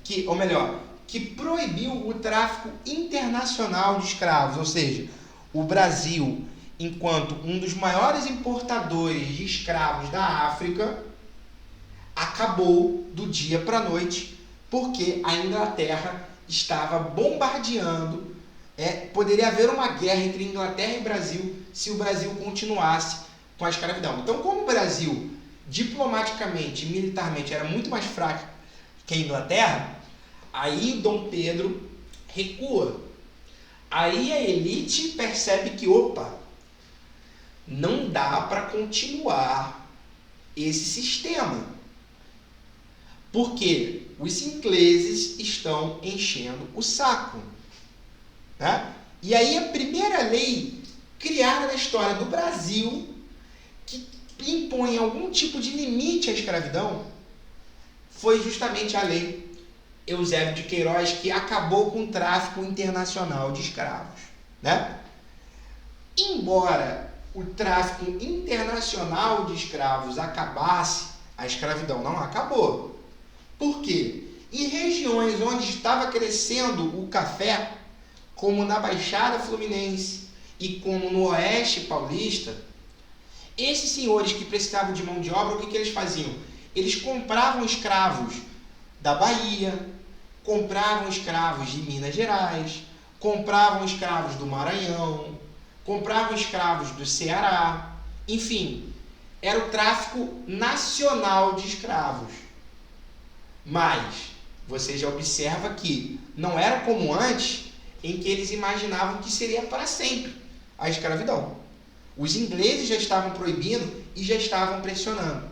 que que proibiu o tráfico internacional de escravos, ou seja, o Brasil, enquanto um dos maiores importadores de escravos da África, acabou do dia para a noite, porque a Inglaterra estava bombardeando. Poderia haver uma guerra entre Inglaterra e Brasil se o Brasil continuasse com a escravidão. Então, como o Brasil, diplomaticamente e militarmente, era muito mais fraco que a Inglaterra, aí Dom Pedro recua. Aí a elite percebe que, opa, não dá para continuar esse sistema, porque os ingleses estão enchendo o saco, né? E aí a primeira lei criada na história do Brasil que impõe algum tipo de limite à escravidão foi justamente a lei Eusébio de Queiroz, que acabou com o tráfico internacional de escravos, né? Embora o tráfico internacional de escravos acabasse, a escravidão não acabou. Por quê? Em regiões onde estava crescendo o café, como na Baixada Fluminense e como no Oeste Paulista, esses senhores que precisavam de mão de obra, o que eles faziam? Eles compravam escravos da Bahia, compravam escravos de Minas Gerais, compravam escravos do Maranhão, compravam escravos do Ceará, enfim, era o tráfico nacional de escravos. Mas você já observa que não era como antes, em que eles imaginavam que seria para sempre a escravidão. Os ingleses já estavam proibindo e já estavam pressionando,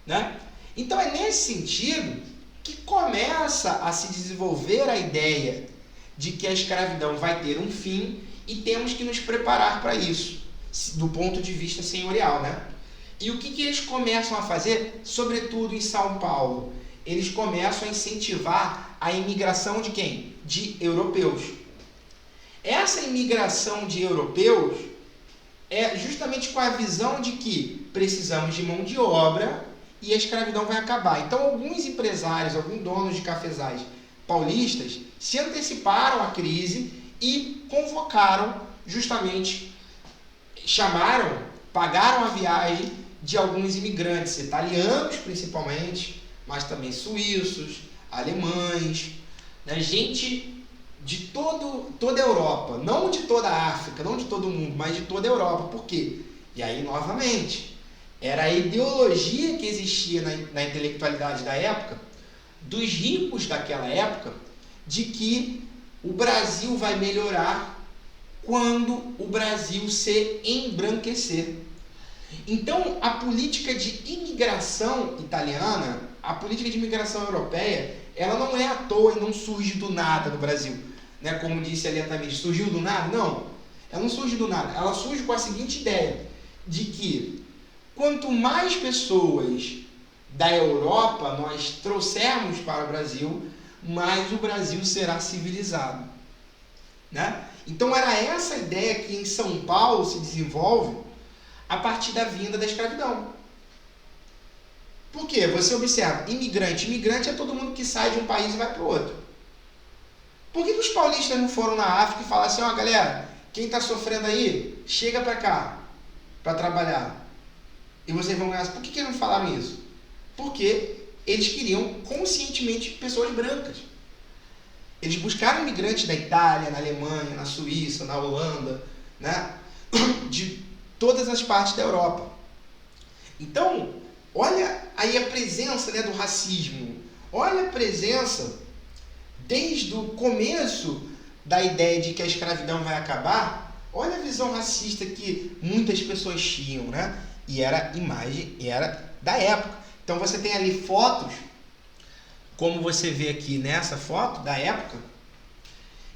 né? Então é nesse sentido que começa a se desenvolver a ideia de que a escravidão vai ter um fim e temos que nos preparar para isso, do ponto de vista senhorial, né? E o que eles começam a fazer, sobretudo em São Paulo? Eles começam a incentivar a imigração de quem? De europeus. Essa imigração de europeus é justamente com a visão de que precisamos de mão de obra e a escravidão vai acabar. Então, alguns empresários, alguns donos de cafezais paulistas se anteciparam à crise e convocaram, justamente, chamaram, pagaram a viagem de alguns imigrantes, italianos principalmente, mas também suíços, alemães, né? Gente de toda a Europa, não de toda a África, não de todo o mundo, mas de toda a Europa. Por quê? E aí, novamente, era a ideologia que existia na intelectualidade da época, dos ricos daquela época, de que o Brasil vai melhorar quando o Brasil se embranquecer. Então, a política de imigração italiana, a política de imigração europeia, ela não é à toa e não surge do nada no Brasil, né? Como disse ali a Tamires, surgiu do nada? Não, ela não surge do nada. Ela surge com a seguinte ideia, de que quanto mais pessoas da Europa nós trouxermos para o Brasil, mais o Brasil será civilizado, né? Então era essa ideia que em São Paulo se desenvolve a partir da vinda da escravidão. Por quê? Você observa, imigrante é todo mundo que sai de um país e vai para o outro. Por que os paulistas não foram na África e falaram assim, ó, galera, quem está sofrendo aí, chega para cá, para trabalhar, e vocês vão ganhar? Por que eles não falaram isso? Porque eles queriam conscientemente pessoas brancas. Eles buscaram imigrantes da Itália, na Alemanha, na Suíça, na Holanda, né? De todas as partes da Europa. Então, olha aí a presença, né, do racismo. Olha a presença, desde o começo da ideia de que a escravidão vai acabar. Olha a visão racista que muitas pessoas tinham, né? E era imagem, era da época. Então você tem ali fotos, como você vê aqui nessa foto da época,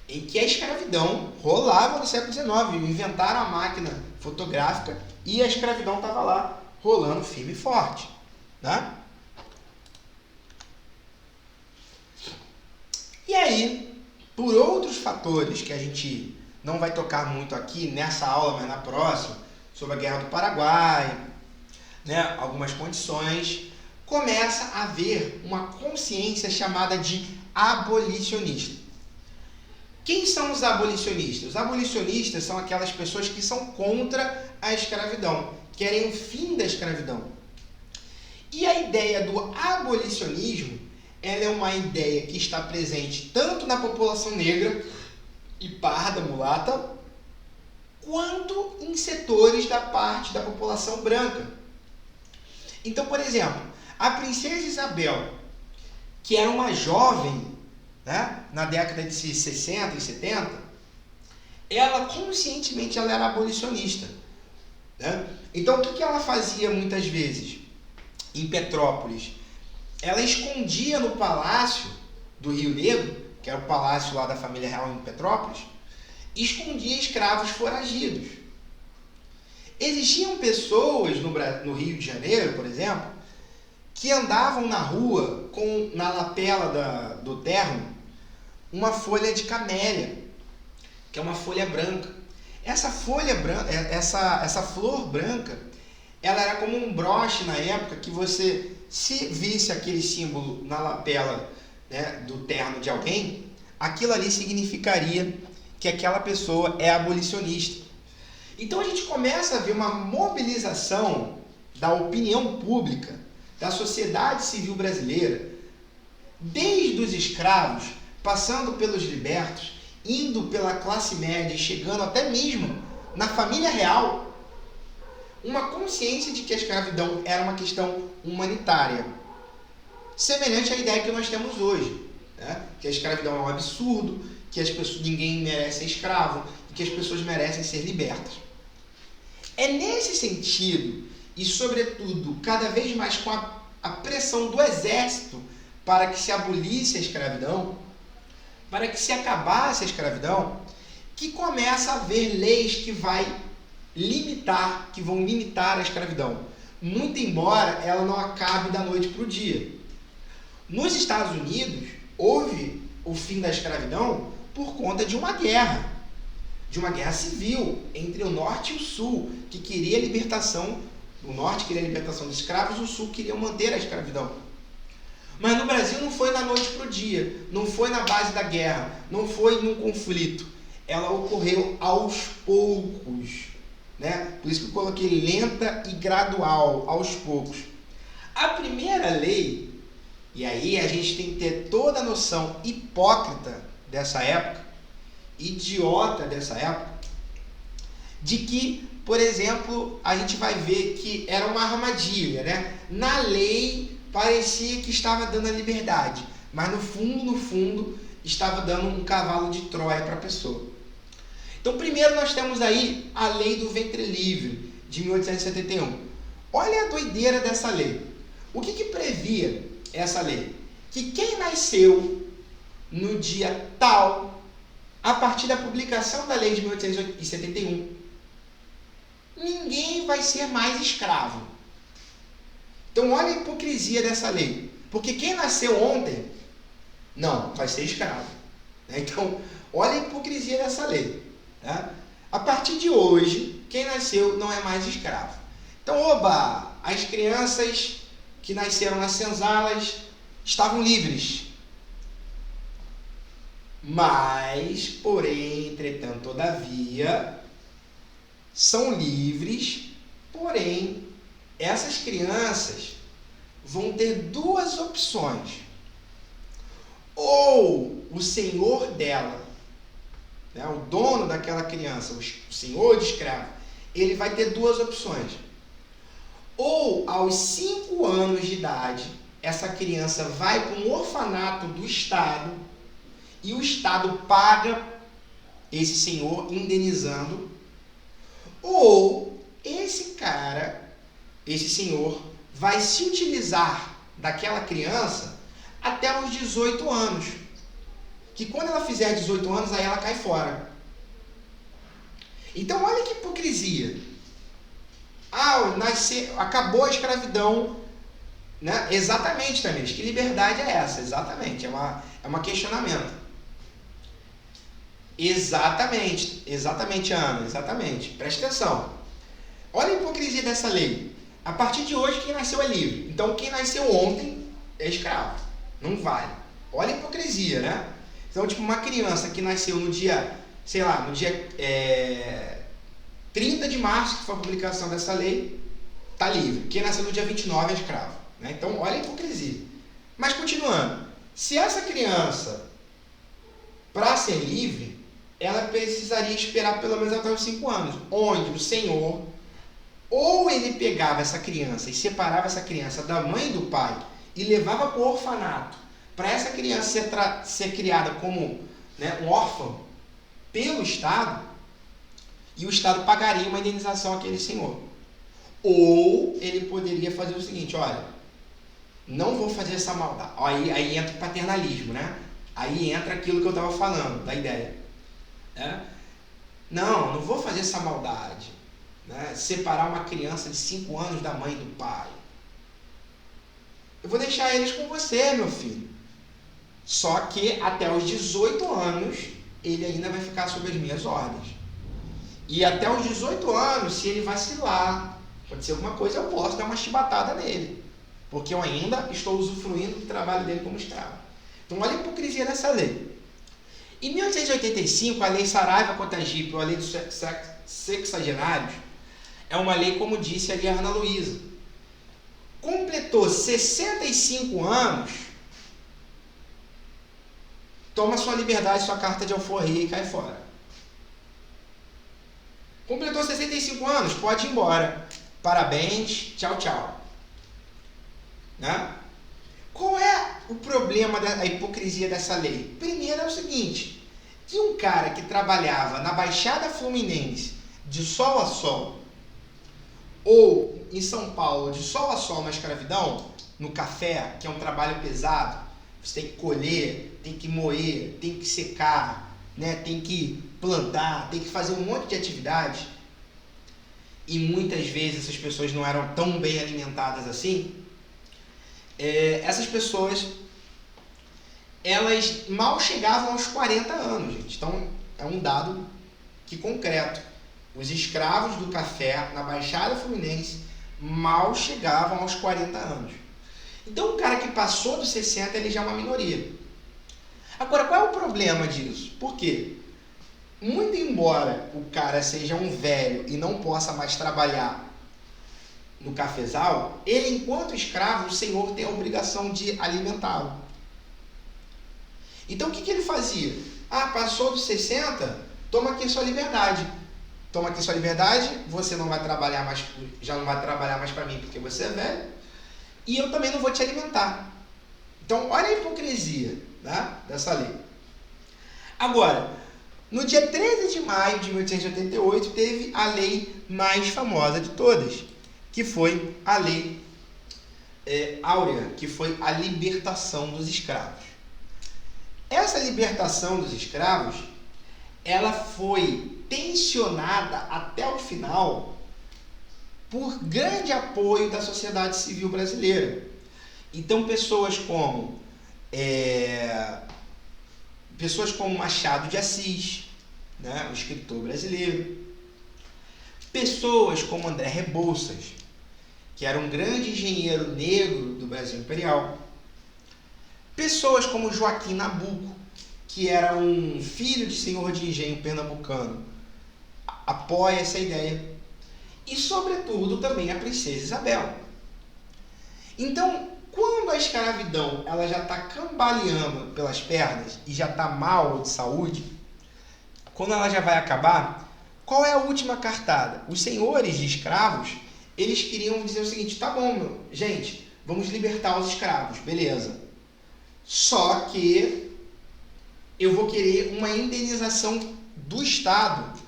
em que a escravidão rolava no século XIX. Inventaram a máquina fotográfica e a escravidão estava lá, rolando firme e forte, né? E aí, por outros fatores que a gente não vai tocar muito aqui nessa aula, mas na próxima, sobre a Guerra do Paraguai, né, algumas condições, começa a haver uma consciência chamada de abolicionista. Quem são os abolicionistas? Os abolicionistas são aquelas pessoas que são contra a escravidão, querem o fim da escravidão. E a ideia do abolicionismo, ela é uma ideia que está presente tanto na população negra e parda, mulata, quanto em setores da parte da população branca. Então, por exemplo, a princesa Isabel, que era uma jovem, né, na década de 60 e 70, ela conscientemente ela era abolicionista. Né? Então, o que ela fazia muitas vezes em Petrópolis? Ela escondia no palácio do Rio Negro, que era o palácio lá da família real em Petrópolis, escondia escravos foragidos. Existiam pessoas no Rio de Janeiro, por exemplo, que andavam na rua com na lapela do terno uma folha de camélia, que é uma folha branca. Essa folha branca, essa flor branca, ela era como um broche na época que você, se visse aquele símbolo na lapela, né, do terno de alguém, aquilo ali significaria que aquela pessoa é abolicionista. Então a gente começa a ver uma mobilização da opinião pública, da sociedade civil brasileira, desde os escravos, passando pelos libertos, indo pela classe média e chegando até mesmo na família real, uma consciência de que a escravidão era uma questão humanitária, semelhante à ideia que nós temos hoje, né? Que a escravidão é um absurdo, que ninguém merece ser escravo e que as pessoas merecem ser libertas. É nesse sentido, e sobretudo cada vez mais com a pressão do exército para que se abolisse a escravidão, para que se acabasse a escravidão, que começa a haver leis que vão limitar a escravidão, muito embora ela não acabe da noite para o dia. Nos Estados Unidos, houve o fim da escravidão por conta de uma guerra civil entre o Norte e o Sul, que queria a libertação, o Norte queria a libertação dos escravos, o Sul queria manter a escravidão. Mas no Brasil não foi da noite para o dia, não foi na base da guerra, não foi num conflito. Ela ocorreu aos poucos, né? Por isso que eu coloquei lenta e gradual, aos poucos. A primeira lei, e aí a gente tem que ter toda a noção hipócrita dessa época, idiota dessa época, de que, por exemplo, a gente vai ver que era uma armadilha, né? Na lei parecia que estava dando a liberdade, mas no fundo, estava dando um cavalo de Troia para a pessoa. Então, primeiro nós temos aí a lei do ventre livre, de 1871. Olha a doideira dessa lei. O que previa essa lei? Que quem nasceu no dia tal, a partir da publicação da lei de 1871, ninguém vai ser mais escravo. Então, olha a hipocrisia dessa lei. Porque quem nasceu ontem, não, vai ser escravo. Então, olha a hipocrisia dessa lei. Tá? A partir de hoje, quem nasceu não é mais escravo. Então, as crianças que nasceram nas senzalas estavam livres. Mas, porém, entretanto, todavia, são livres, porém, essas crianças vão ter duas opções. Ou o senhor dela, né, o dono daquela criança, o senhor de escravo, ele vai ter duas opções. Ou aos 5 anos de idade, essa criança vai para um orfanato do Estado e o Estado paga esse senhor indenizando. Ou esse senhor vai se utilizar daquela criança até os 18 anos. Que quando ela fizer 18 anos, aí ela cai fora. Então, olha que hipocrisia. Acabou a escravidão, né? Exatamente, Tamires. Que liberdade é essa? Exatamente. É um questionamento. Exatamente, Ana. Exatamente. Presta atenção. Olha a hipocrisia dessa lei. A partir de hoje, quem nasceu é livre. Então, quem nasceu ontem é escravo. Não vale. Olha a hipocrisia, né? Então, tipo, uma criança que nasceu no dia, sei lá, no dia 30 de março, que foi a publicação dessa lei, está livre. Quem nasceu no dia 29 é escravo. Né? Então, olha a hipocrisia. Mas, continuando, se essa criança, para ser livre, ela precisaria esperar pelo menos até os 5 anos, onde o Senhor, ou ele pegava essa criança e separava essa criança da mãe e do pai e levava para o orfanato, para essa criança ser criada como, né, um órfão pelo Estado, e o Estado pagaria uma indenização àquele senhor. Ou ele poderia fazer o seguinte, olha, não vou fazer essa maldade. Aí entra o paternalismo, né? Aí entra aquilo que eu estava falando, da ideia. Né? Não vou fazer essa maldade. Né? Separar uma criança de 5 anos da mãe e do pai. Eu vou deixar eles com você, meu filho. Só que até os 18 anos, ele ainda vai ficar sob as minhas ordens. E até os 18 anos, se ele vacilar, pode ser alguma coisa, eu posso dar uma chibatada nele. Porque eu ainda estou usufruindo do trabalho dele como escravo. Então, olha a hipocrisia dessa lei. Em 1885, a Lei Saraiva contra Egito, a Lei dos Sexagenários, é uma lei, como disse ali a Ana Luísa. Completou 65 anos, toma sua liberdade, sua carta de alforria e cai fora. Completou 65 anos, pode ir embora. Parabéns, tchau, tchau. Né? Qual é o problema da hipocrisia dessa lei? Primeiro é o seguinte, que um cara que trabalhava na Baixada Fluminense de sol a sol, ou em São Paulo de sol a sol na escravidão, no café, que é um trabalho pesado, você tem que colher, tem que moer, tem que secar, né? Tem que plantar, tem que fazer um monte de atividades, e muitas vezes essas pessoas não eram tão bem alimentadas assim. Essas pessoas, elas mal chegavam aos 40 anos, gente. Então, é um dado que concreto. Os escravos do café na Baixada Fluminense mal chegavam aos 40 anos. Então, o cara que passou dos 60, ele já é uma minoria. Agora, qual é o problema disso? Por quê? Muito embora o cara seja um velho e não possa mais trabalhar no cafezal, ele, enquanto escravo, o senhor tem a obrigação de alimentá-lo. Então, o que ele fazia? Passou dos 60, toma aqui sua liberdade. Toma aqui sua liberdade, você não vai trabalhar mais, já não vai trabalhar mais para mim porque você é velho, e eu também não vou te alimentar. Então, olha a hipocrisia, né, dessa lei. Agora, no dia 13 de maio de 1888, teve a lei mais famosa de todas, que foi a Lei Áurea, que foi a libertação dos escravos. Essa libertação dos escravos, ela foi tensionada até o final por grande apoio da sociedade civil brasileira. Então, pessoas como Machado de Assis, né, o escritor brasileiro, pessoas como André Rebouças, que era um grande engenheiro negro do Brasil Imperial, pessoas como Joaquim Nabuco, que era um filho de senhor de engenho pernambucano, apoia essa ideia, e sobretudo também a princesa Isabel. Então, quando a escravidão ela já está cambaleando pelas pernas e já está mal de saúde, quando ela já vai acabar, qual é a última cartada? Os senhores de escravos, eles queriam dizer o seguinte, tá bom, gente, vamos libertar os escravos, beleza. Só que eu vou querer uma indenização do Estado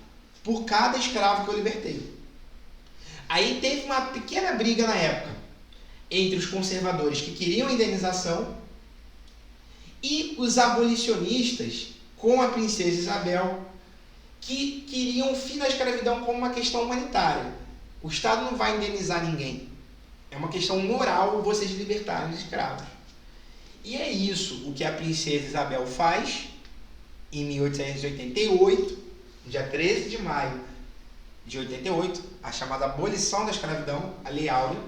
por cada escravo que eu libertei. Aí teve uma pequena briga na época entre os conservadores que queriam indenização e os abolicionistas com a princesa Isabel, que queriam o fim da escravidão como uma questão humanitária. O Estado não vai indenizar ninguém. É uma questão moral vocês libertarem os escravos. E é isso o que a princesa Isabel faz em 1888, dia 13 de maio de 88, a chamada abolição da escravidão, a Lei Áurea.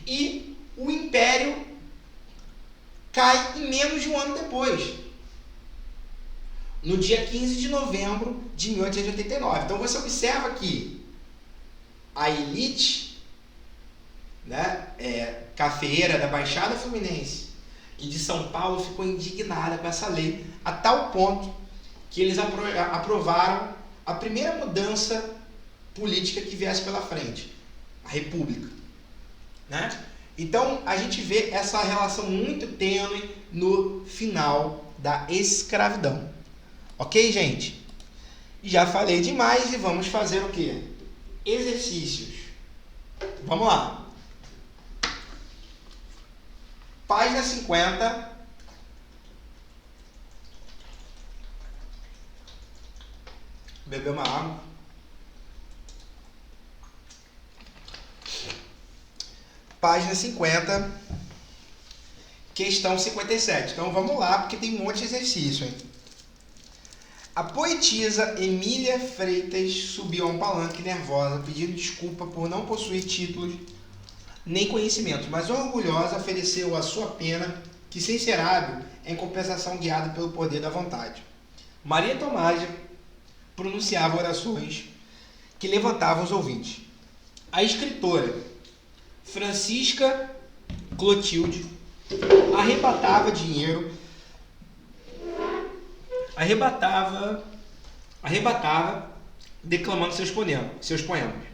E o Império cai em menos de um ano depois, no dia 15 de novembro de 1889. Então você observa que a elite, né, cafeeira da Baixada Fluminense e de São Paulo ficou indignada com essa lei, a tal ponto que eles aprovaram a primeira mudança política que viesse pela frente, a República, né? Então a gente vê essa relação muito tênue no final da escravidão. Ok, gente? Já falei demais e vamos fazer o quê? Exercícios. Vamos lá. Página 50. Beber uma água. Página 50. Questão 57. Então vamos lá, porque tem um monte de exercício, hein? A poetisa Emília Freitas subiu a um palanque nervosa, pedindo desculpa por não possuir títulos nem conhecimento, mas orgulhosa ofereceu a sua pena, que sem ser hábil, em compensação guiada pelo poder da vontade. Maria Tomásia pronunciava orações que levantavam os ouvintes. A escritora Francisca Clotilde arrebatava dinheiro, arrebatava declamando seus poemas.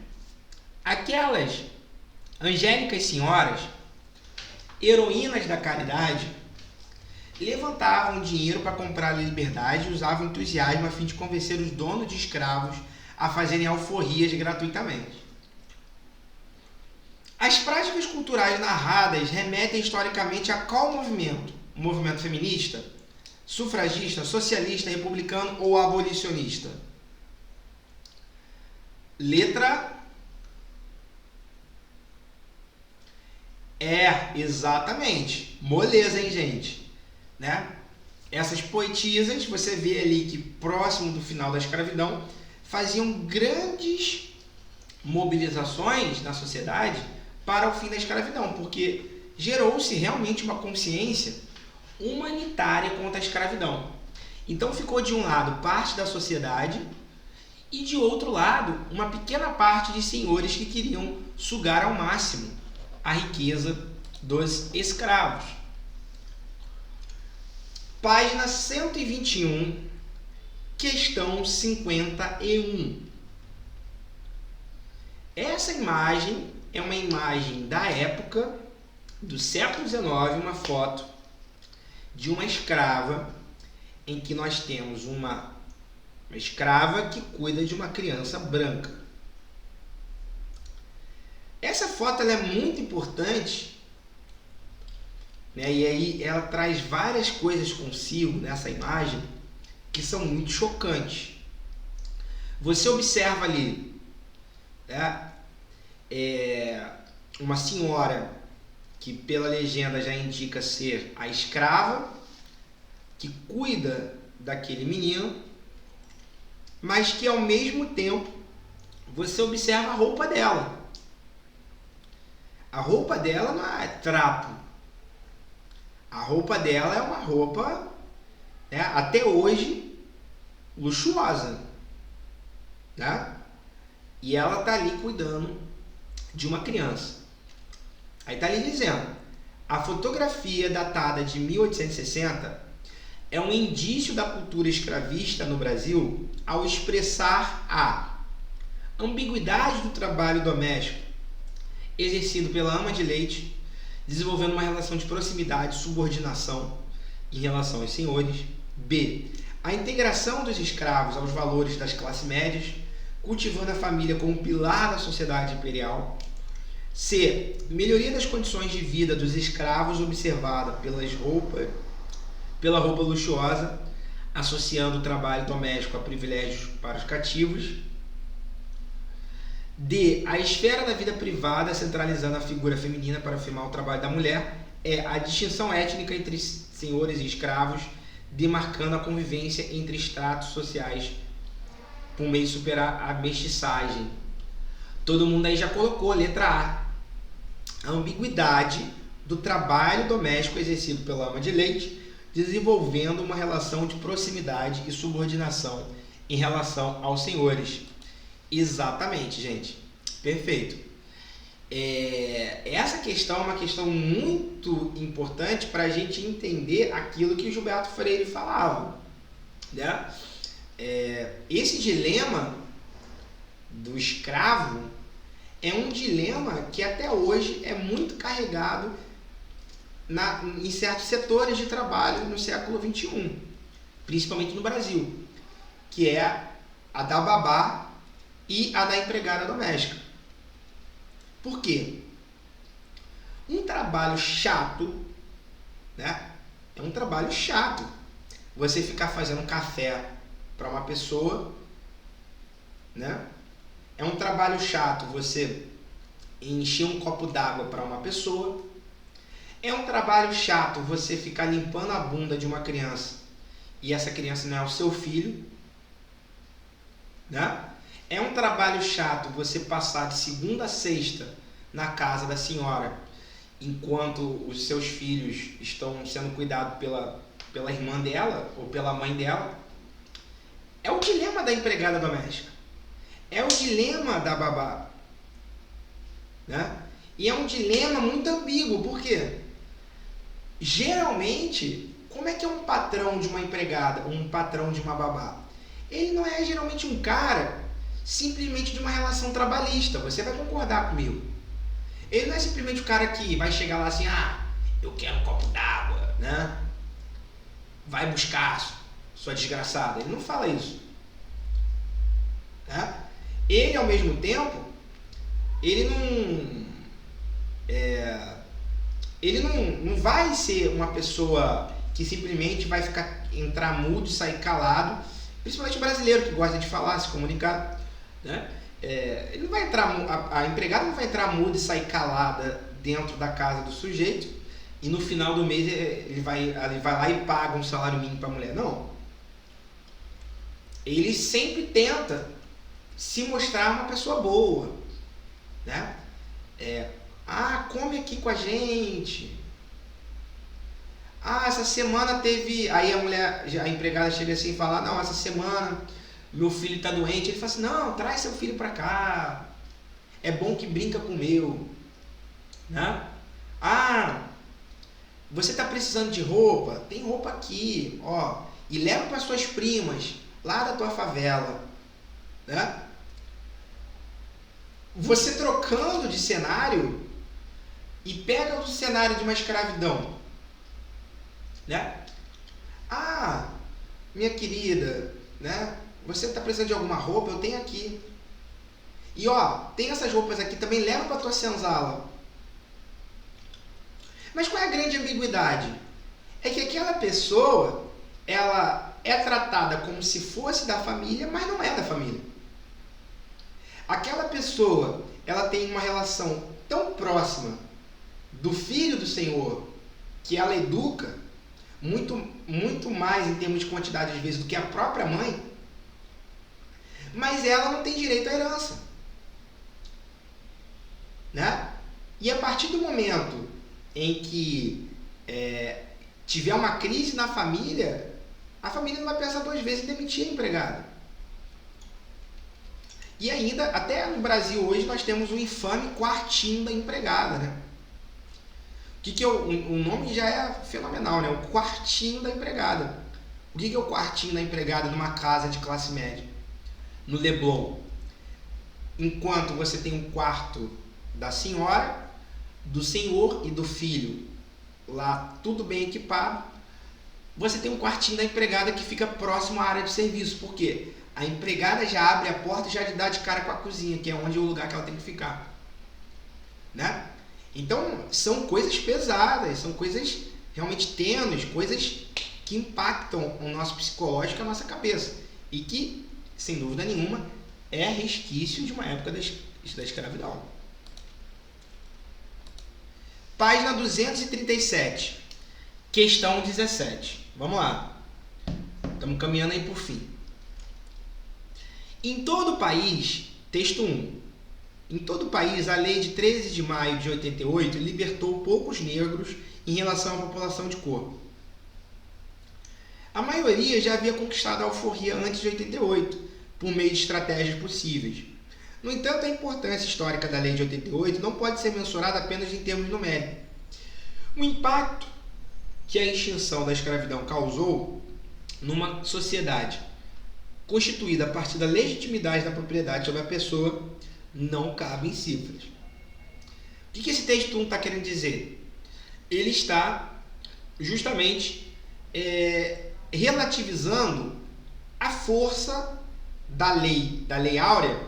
Aquelas angélicas senhoras, heroínas da caridade, levantavam dinheiro para comprar a liberdade e usavam entusiasmo a fim de convencer os donos de escravos a fazerem alforrias gratuitamente. As práticas culturais narradas remetem historicamente a qual movimento? O movimento feminista, sufragista, socialista, republicano ou abolicionista? Letra exatamente. Moleza, hein, gente? Né? Essas poetisas, você vê ali que próximo do final da escravidão, faziam grandes mobilizações na sociedade para o fim da escravidão, porque gerou-se realmente uma consciência humanitária contra a escravidão. Então ficou de um lado parte da sociedade e de outro lado uma pequena parte de senhores que queriam sugar ao máximo a riqueza dos escravos. Página 121, questão 51. Essa imagem é uma imagem da época do século XIX, uma foto de uma escrava em que nós temos uma escrava que cuida de uma criança branca. Essa foto ela é muito importante, né? E aí ela traz várias coisas consigo nessa imagem que são muito chocantes. Você observa ali, né, uma senhora que pela legenda já indica ser a escrava que cuida daquele menino, mas que ao mesmo tempo você observa a roupa dela. A roupa dela não é trapo. A roupa dela é uma roupa, né, até hoje luxuosa, né? E ela está ali cuidando de uma criança. Aí está ali dizendo: a fotografia datada de 1860 é um indício da cultura escravista no Brasil ao expressar a ambiguidade do trabalho doméstico exercido pela ama de leite, desenvolvendo uma relação de proximidade e subordinação em relação aos senhores. B. A integração dos escravos aos valores das classes médias, cultivando a família como pilar da sociedade imperial. C. Melhoria das condições de vida dos escravos observada pela roupa luxuosa, associando o trabalho doméstico a privilégios para os cativos. D. A esfera da vida privada, centralizando a figura feminina para afirmar o trabalho da mulher. É a distinção étnica entre senhores e escravos, demarcando a convivência entre estratos sociais por meio de superar a mestiçagem. Todo mundo aí já colocou, letra A. A ambiguidade do trabalho doméstico exercido pela ama de leite, desenvolvendo uma relação de proximidade e subordinação em relação aos senhores. Exatamente, gente. Perfeito. Essa questão é uma questão muito importante para a gente entender aquilo que o Gilberto Freire falava, né? Esse dilema do escravo é um dilema que até hoje é muito carregado em certos setores de trabalho no século XXI, principalmente no Brasil, que é a da babá e a da empregada doméstica. Por quê? Um trabalho chato, né? É um trabalho chato você ficar fazendo café para uma pessoa, né? É um trabalho chato você encher um copo d'água para uma pessoa. É um trabalho chato você ficar limpando a bunda de uma criança e essa criança não é o seu filho, né? É um trabalho chato você passar de segunda a sexta na casa da senhora enquanto os seus filhos estão sendo cuidados pela irmã dela ou pela mãe dela. É o dilema da empregada doméstica. É o dilema da babá, né? E é um dilema muito ambíguo, por quê? Geralmente, como é que é um patrão de uma empregada, um patrão de uma babá? Ele não é geralmente um cara simplesmente de uma relação trabalhista, você vai concordar comigo. Ele não é simplesmente o cara que vai chegar lá assim, eu quero um copo d'água, né? Vai buscar, sua desgraçada. Ele não fala isso, né? Ele, ao mesmo tempo, ele não vai ser uma pessoa que simplesmente vai entrar mudo e sair calado, principalmente o brasileiro que gosta de falar, se comunicar, né? Ele não vai entrar, a empregada não vai entrar muda e sair calada dentro da casa do sujeito e no final do mês ele vai lá e paga um salário mínimo para a mulher. Não. Ele sempre tenta se mostrar uma pessoa boa, né? Come aqui com a gente. Essa semana teve... Aí a empregada chega assim e fala, não, essa semana meu filho está doente. Ele fala assim, não, traz seu filho para cá. É bom que brinca com o meu. Né? Você está precisando de roupa? Tem roupa aqui, ó. E leva para suas primas, lá da tua favela. Né? Você trocando de cenário e pega o cenário de uma escravidão. Né? Minha querida, né? Você está precisando de alguma roupa? Eu tenho aqui. E tem essas roupas aqui também, leva para tua senzala. Mas qual é a grande ambiguidade? É que aquela pessoa, ela é tratada como se fosse da família, mas não é da família. Aquela pessoa, ela tem uma relação tão próxima do filho do Senhor, que ela educa muito, muito mais em termos de quantidade de vezes do que a própria mãe, mas ela não tem direito à herança, né? E a partir do momento em que tiver uma crise na família, a família não vai pensar duas vezes em demitir a empregada. E ainda, até no Brasil hoje, nós temos o infame quartinho da empregada, né? O nome já é fenomenal, né? O quartinho da empregada. O que é o quartinho da empregada numa casa de classe média? No Leblon. Enquanto você tem um quarto da senhora, do senhor e do filho lá tudo bem equipado, você tem um quartinho da empregada que fica próximo à área de serviço. Por quê? A empregada já abre a porta e já lhe dá de cara com a cozinha, que é onde é o lugar que ela tem que ficar, né? Então, são coisas pesadas, são coisas realmente tênues, coisas que impactam o nosso psicológico e a nossa cabeça. E que, sem dúvida nenhuma, é resquício de uma época da escravidão. Página 237, questão 17. Vamos lá. Estamos caminhando aí por fim. Em todo o país, texto 1, Em todo o país, a lei de 13 de maio de 88 libertou poucos negros em relação à população de cor. A maioria já havia conquistado a alforria antes de 88, por meio de estratégias possíveis. No entanto, a importância histórica da lei de 88 não pode ser mensurada apenas em termos numéricos. O impacto que a extinção da escravidão causou numa sociedade constituída a partir da legitimidade da propriedade sobre a pessoa não cabe em cifras. O que esse texto 1 está querendo dizer? Ele está justamente relativizando a força da lei áurea,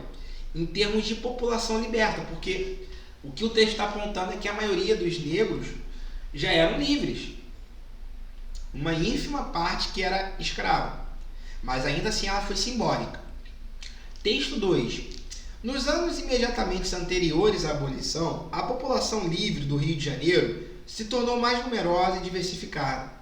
em termos de população liberta, porque o que o texto está apontando é que a maioria dos negros já eram livres. Uma ínfima parte que era escrava, mas ainda assim ela foi simbólica. Texto 2. Nos anos imediatamente anteriores à abolição, a população livre do Rio de Janeiro se tornou mais numerosa e diversificada.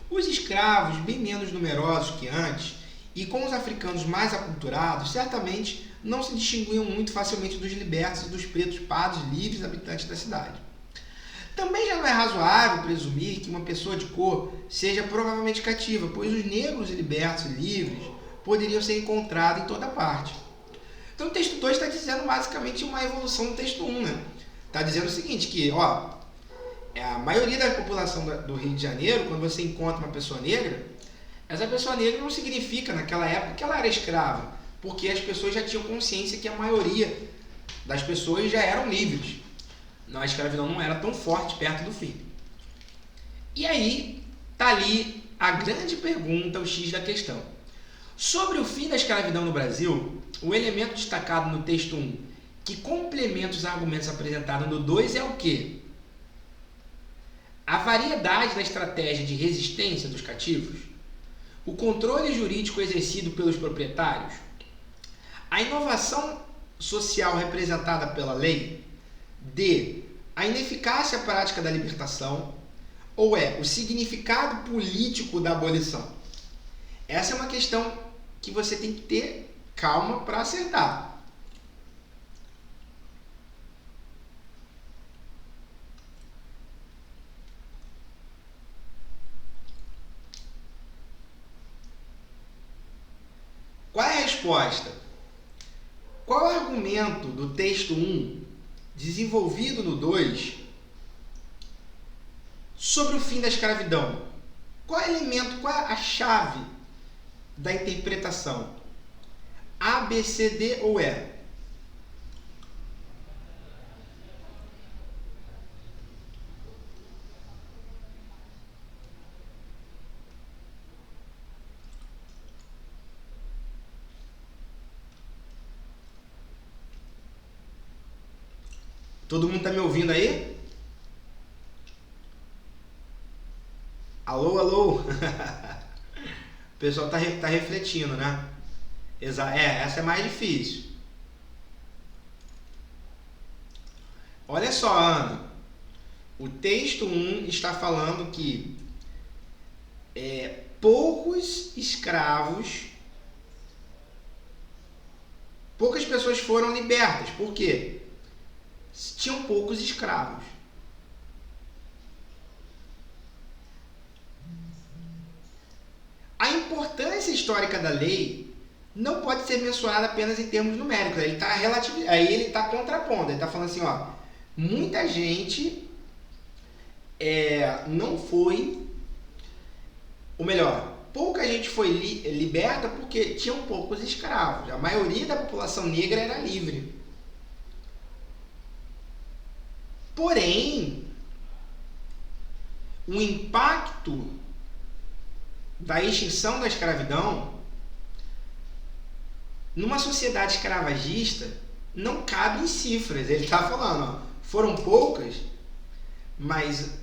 Os escravos, bem menos numerosos que antes, e com os africanos mais aculturados, certamente não se distinguiam muito facilmente dos libertos e dos pretos pardos livres habitantes da cidade. Também já não é razoável presumir que uma pessoa de cor seja provavelmente cativa, pois os negros e libertos e livres poderiam ser encontrados em toda parte. Então o texto 2 está dizendo basicamente uma evolução do texto 1, né? Está dizendo o seguinte, que a maioria da população do Rio de Janeiro, quando você encontra uma pessoa negra, essa pessoa negra não significa naquela época que ela era escrava, porque as pessoas já tinham consciência que a maioria das pessoas já eram livres. A escravidão não era tão forte perto do fim. E aí está ali a grande pergunta, o X da questão. Sobre o fim da escravidão no Brasil, o elemento destacado no texto 1, que complementa os argumentos apresentados no 2, é o quê? A variedade da estratégia de resistência dos cativos, o controle jurídico exercido pelos proprietários, a inovação social representada pela lei, D, a ineficácia prática da libertação, ou o significado político da abolição. Essa é uma questão que você tem que ter calma para acertar. Qual é a resposta? Qual é o argumento do texto 1, desenvolvido no 2, sobre o fim da escravidão? Qual é o elemento, qual é a chave da interpretação? A, B, C, D ou E? Todo mundo está me ouvindo aí? Alô, alô? O pessoal está refletindo, né? Essa é mais difícil. Olha só, Ana. O texto 1 está falando que poucos escravos, poucas pessoas foram libertas. Por quê? Tinham poucos escravos. A importância histórica da lei não pode ser mensurada apenas em termos numéricos. Aí ele está contrapondo. Ele está falando assim, muita gente não foi, ou melhor, pouca gente foi liberta porque tinham poucos escravos. A maioria da população negra era livre. Porém, o impacto da extinção da escravidão numa sociedade escravagista não cabe em cifras. Ele está falando, foram poucas, mas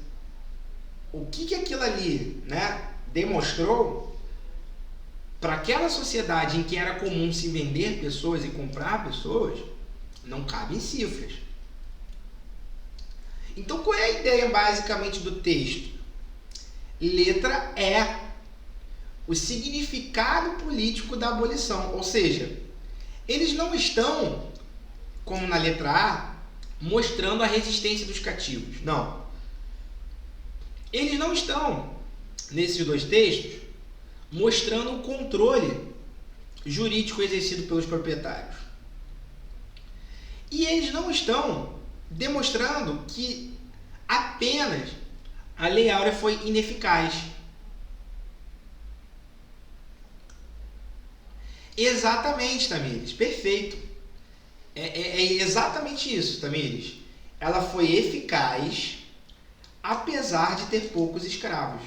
o que aquilo ali, né, demonstrou para aquela sociedade em que era comum se vender pessoas e comprar pessoas, não cabe em cifras. Então, qual é a ideia basicamente do texto? Letra E. O significado político da abolição. Ou seja, eles não estão como na letra A, mostrando a resistência dos cativos. Não. Eles não estão, nesses dois textos, mostrando o controle jurídico exercido pelos proprietários. E eles não estão demonstrando que apenas a Lei Áurea foi ineficaz. Exatamente, Tamires, perfeito. É exatamente isso, Tamires. Ela foi eficaz, apesar de ter poucos escravos.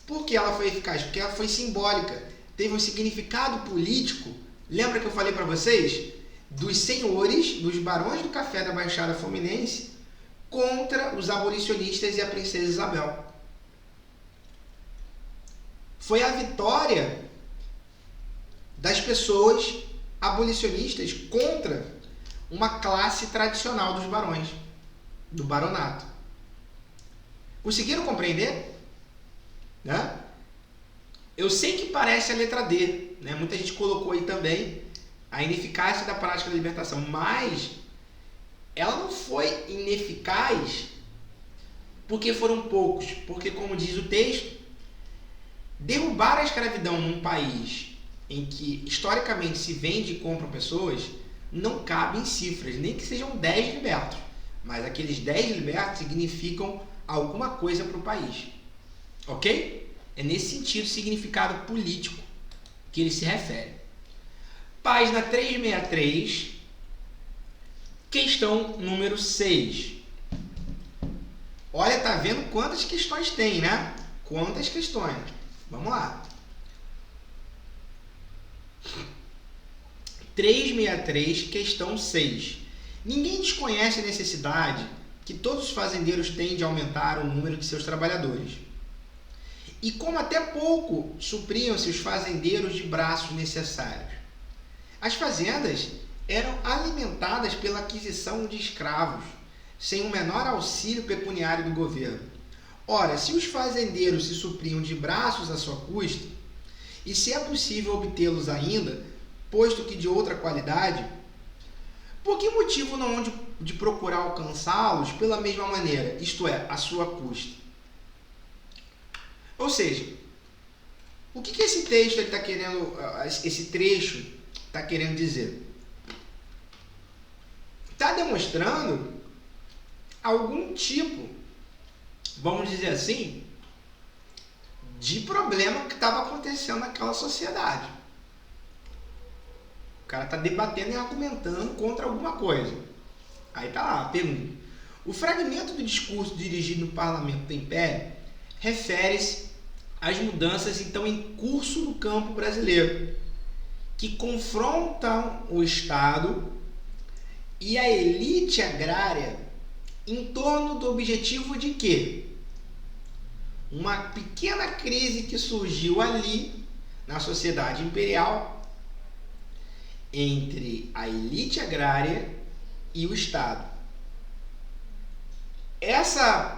Por que ela foi eficaz? Porque ela foi simbólica. Teve um significado político. Lembra que eu falei para vocês? Dos senhores, dos barões do café da Baixada Fluminense contra os abolicionistas e a princesa Isabel. Foi a vitória das pessoas abolicionistas contra uma classe tradicional dos barões, do baronato. Conseguiram compreender? Né? Eu sei que parece a letra D, né? Muita gente colocou aí também a ineficácia da prática da libertação, mas ela não foi ineficaz porque foram poucos, porque, como diz o texto, derrubar a escravidão num país em que historicamente se vende e compram pessoas não cabe em cifras, nem que sejam 10 libertos, mas aqueles 10 libertos significam alguma coisa para o país, ok? É nesse sentido, significado político que ele se refere. Página 363, questão número 6. Olha, tá vendo quantas questões tem, né? Quantas questões? Vamos lá. 363, questão 6. Ninguém desconhece a necessidade que todos os fazendeiros têm de aumentar o número de seus trabalhadores. E como até pouco supriam-se os fazendeiros de braços necessários. As fazendas eram alimentadas pela aquisição de escravos, sem o menor auxílio pecuniário do governo. Ora, se os fazendeiros se supriam de braços à sua custa, e se é possível obtê-los ainda, posto que de outra qualidade, por que motivo não hão de procurar alcançá-los pela mesma maneira, isto é, à sua custa? Ou seja, o que esse texto está querendo, esse trecho está querendo dizer? Está demonstrando algum tipo, vamos dizer assim, de problema que estava acontecendo naquela sociedade. O cara está debatendo e argumentando contra alguma coisa. Aí está lá a pergunta. O fragmento do discurso dirigido no Parlamento do Império refere-se às mudanças então em curso no campo brasileiro, que confrontam o Estado e a elite agrária em torno do objetivo de quê? Uma pequena crise que surgiu ali na sociedade imperial entre a elite agrária e o Estado. Essa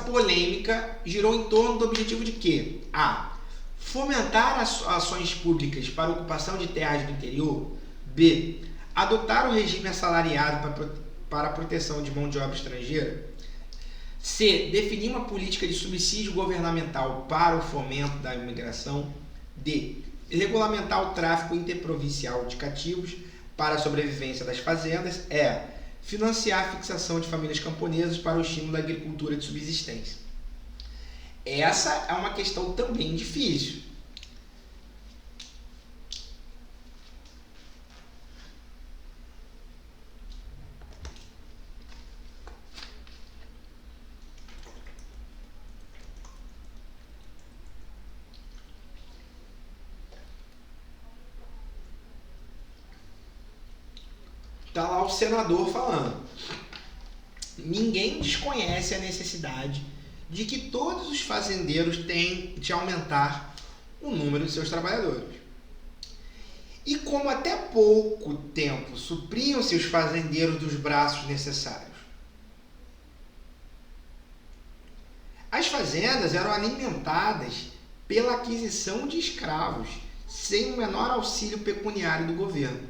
polêmica girou em torno do objetivo de quê? A. Fomentar ações públicas para ocupação de terras do interior. B. Adotar o regime assalariado para a proteção de mão de obra estrangeira. C. Definir uma política de subsídio governamental para o fomento da imigração. D. Regulamentar o tráfico interprovincial de cativos para a sobrevivência das fazendas. E. Financiar a fixação de famílias camponesas para o estímulo da agricultura de subsistência. Essa é uma questão também difícil. Está lá o senador falando. Ninguém desconhece a necessidade de que todos os fazendeiros têm de aumentar o número de seus trabalhadores. E como até pouco tempo supriam-se os fazendeiros dos braços necessários, as fazendas eram alimentadas pela aquisição de escravos, sem o menor auxílio pecuniário do governo.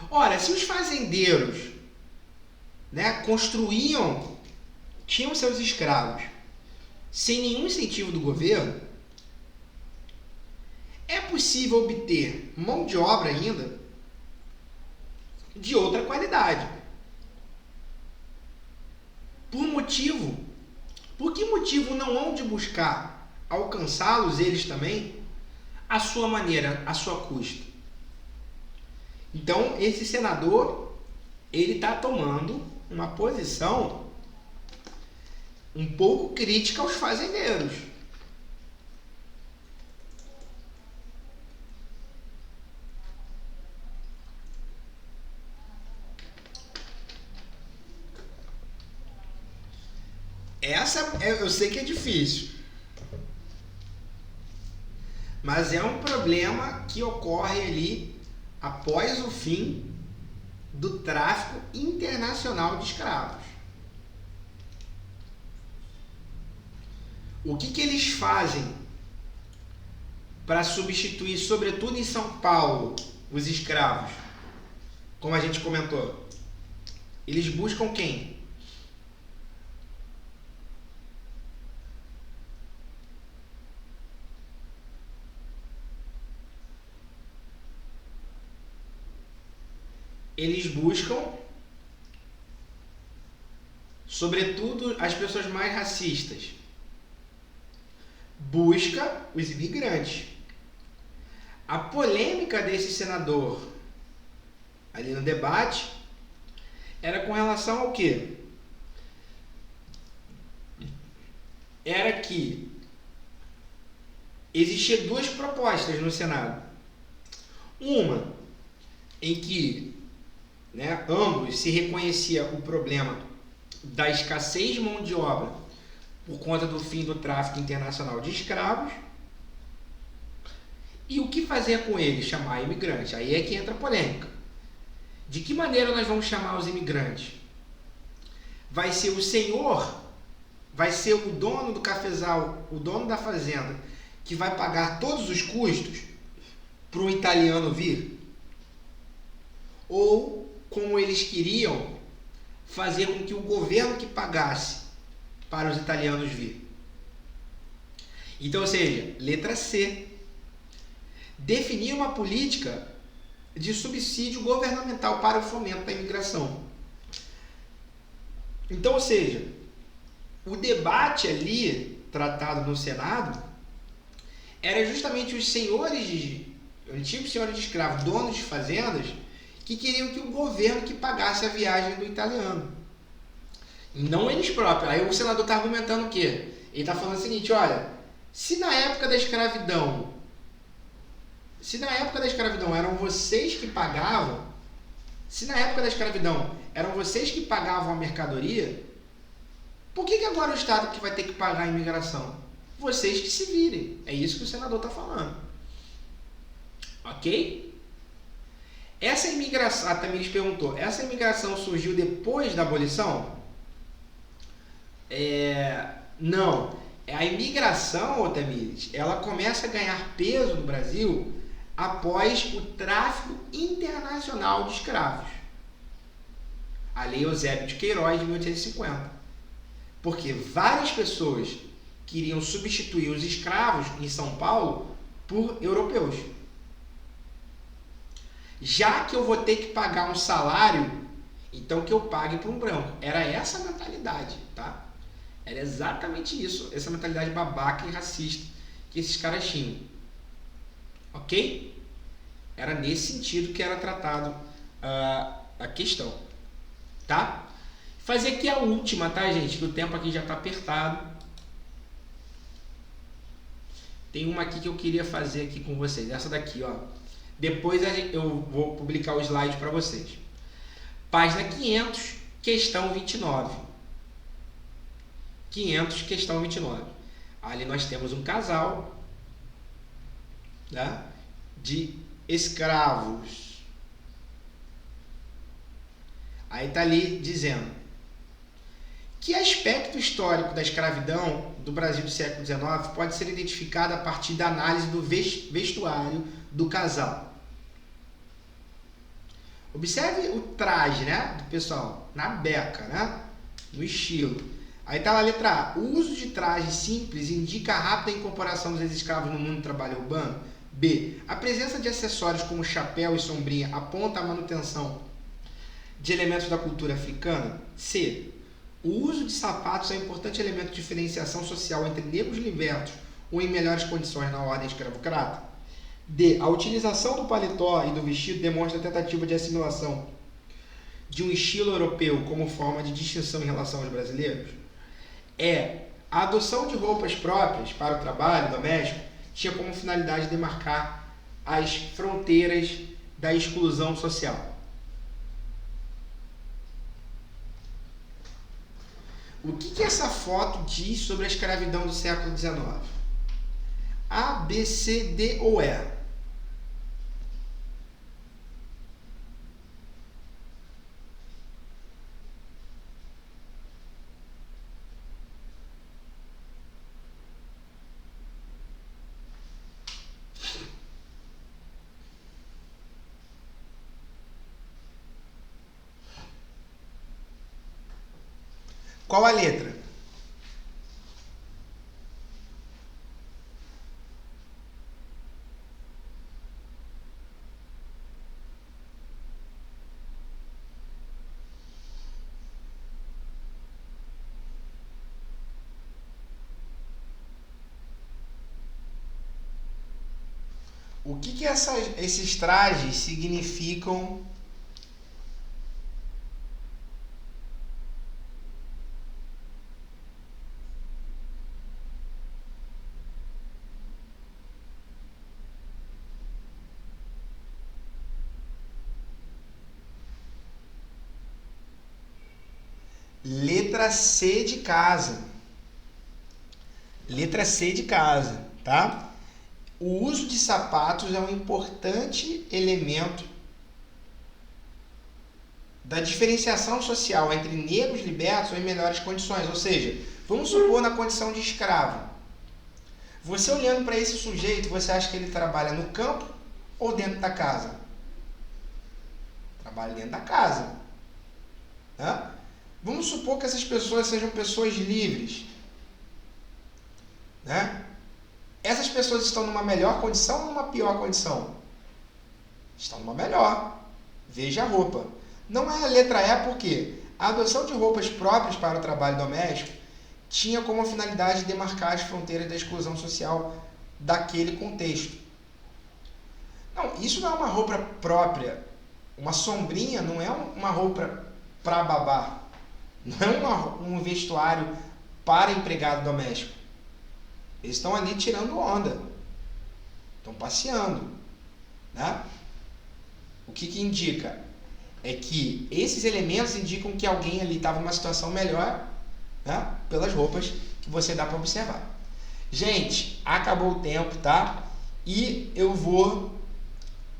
Ora, se os fazendeiros, né, tinham seus escravos sem nenhum incentivo do governo, é possível obter mão de obra ainda de outra qualidade. Por que motivo não hão de buscar alcançá-los eles também, à sua maneira, à sua custa? Então, esse senador, ele está tomando uma posição um pouco crítica aos fazendeiros. Eu sei que é difícil, mas é um problema que ocorre ali após o fim do tráfico internacional de escravos. O que eles fazem para substituir, sobretudo em São Paulo, os escravos? Como a gente comentou, eles buscam quem? Eles buscam, sobretudo, as pessoas mais racistas. Busca os imigrantes. A polêmica desse senador ali no debate era com relação ao quê? Era que existiam duas propostas no Senado. Uma em que, né, ambos se reconhecia o problema da escassez de mão de obra por conta do fim do tráfico internacional de escravos. E o que fazer com eles? Chamar imigrante. Aí é que entra a polêmica. De que maneira nós vamos chamar os imigrantes? Vai ser o senhor, vai ser o dono do cafezal, o dono da fazenda, que vai pagar todos os custos para o italiano vir? Ou, como eles queriam, fazer com que o governo que pagasse para os italianos vir? Então, ou seja, letra C. Definir uma política de subsídio governamental para o fomento da imigração. Então, ou seja, o debate ali, tratado no Senado, era justamente os antigos senhores de escravos, donos de fazendas, que queriam que o governo que pagasse a viagem do italiano. E não eles próprios. Aí o senador está argumentando o quê? Ele está falando o seguinte, olha, se na época da escravidão eram vocês que pagavam, a mercadoria, por que agora o Estado que vai ter que pagar a imigração? Vocês que se virem. É isso que o senador está falando. Ok? Essa imigração, a Tamires perguntou, essa imigração surgiu depois da abolição? Não. A imigração, Tamires, ela começa a ganhar peso no Brasil após o tráfico internacional de escravos. A Lei Eusébio de Queiroz, de 1850. Porque várias pessoas queriam substituir os escravos em São Paulo por europeus. Já que eu vou ter que pagar um salário, então que eu pague para um branco. Era essa a mentalidade, tá? Era exatamente isso, essa mentalidade babaca e racista que esses caras tinham. Ok? Era nesse sentido que era tratado a questão. Tá? Fazer aqui a última, tá, gente? Que o tempo aqui já está apertado. Tem uma aqui que eu queria fazer aqui com vocês. Essa daqui, ó. Depois eu vou publicar o slide para vocês. Página 500, questão 29. 500, questão 29. Ali nós temos um casal, né, de escravos. Aí está ali dizendo Que aspecto histórico da escravidão do Brasil do século XIX pode ser identificado a partir da análise do vestuário do casal? Observe o traje, né, do pessoal, na beca, né, no estilo. Aí tá lá a letra A. O uso de trajes simples indica a rápida incorporação dos escravos no mundo do trabalho urbano. B. A presença de acessórios como chapéu e sombrinha aponta a manutenção de elementos da cultura africana. C. O uso de sapatos é um importante elemento de diferenciação social entre negros libertos ou em melhores condições na ordem escravocrata. D. A utilização do paletó e do vestido demonstra a tentativa de assimilação de um estilo europeu como forma de distinção em relação aos brasileiros. E. A adoção de roupas próprias para o trabalho doméstico tinha como finalidade demarcar as fronteiras da exclusão social. O que essa foto diz sobre a escravidão do século XIX? A, B, C, D ou E? Qual a letra? O que esses trajes significam? Letra C de casa. Letra C de casa, tá? O uso de sapatos é um importante elemento da diferenciação social entre negros libertos ou em melhores condições. Ou seja, vamos supor na condição de escravo. Você olhando para esse sujeito, você acha que ele trabalha no campo ou dentro da casa? Trabalha dentro da casa. Né? Vamos supor que essas pessoas sejam pessoas livres. Né? Essas pessoas estão numa melhor condição ou numa pior condição? Estão numa melhor. Veja a roupa. Não é a letra E porque a adoção de roupas próprias para o trabalho doméstico tinha como finalidade demarcar as fronteiras da exclusão social daquele contexto. Não, isso não é uma roupa própria. Uma sombrinha não é uma roupa para babar. Não é um vestuário para empregado doméstico. Eles estão ali tirando onda. Estão passeando. Né? O que indica? É que esses elementos indicam que alguém ali estava numa situação melhor, né? Pelas roupas que você dá para observar. Gente, acabou o tempo, tá? E eu vou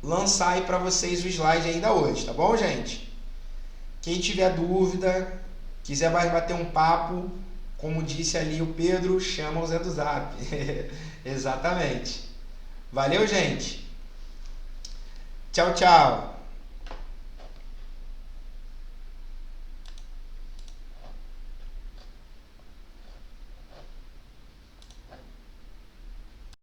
lançar aí para vocês o slide ainda hoje, tá bom, gente? Quem tiver dúvida, quiser mais bater um papo, como disse ali o Pedro, chama o Zé do Zap. Exatamente. Valeu, gente. Tchau, tchau.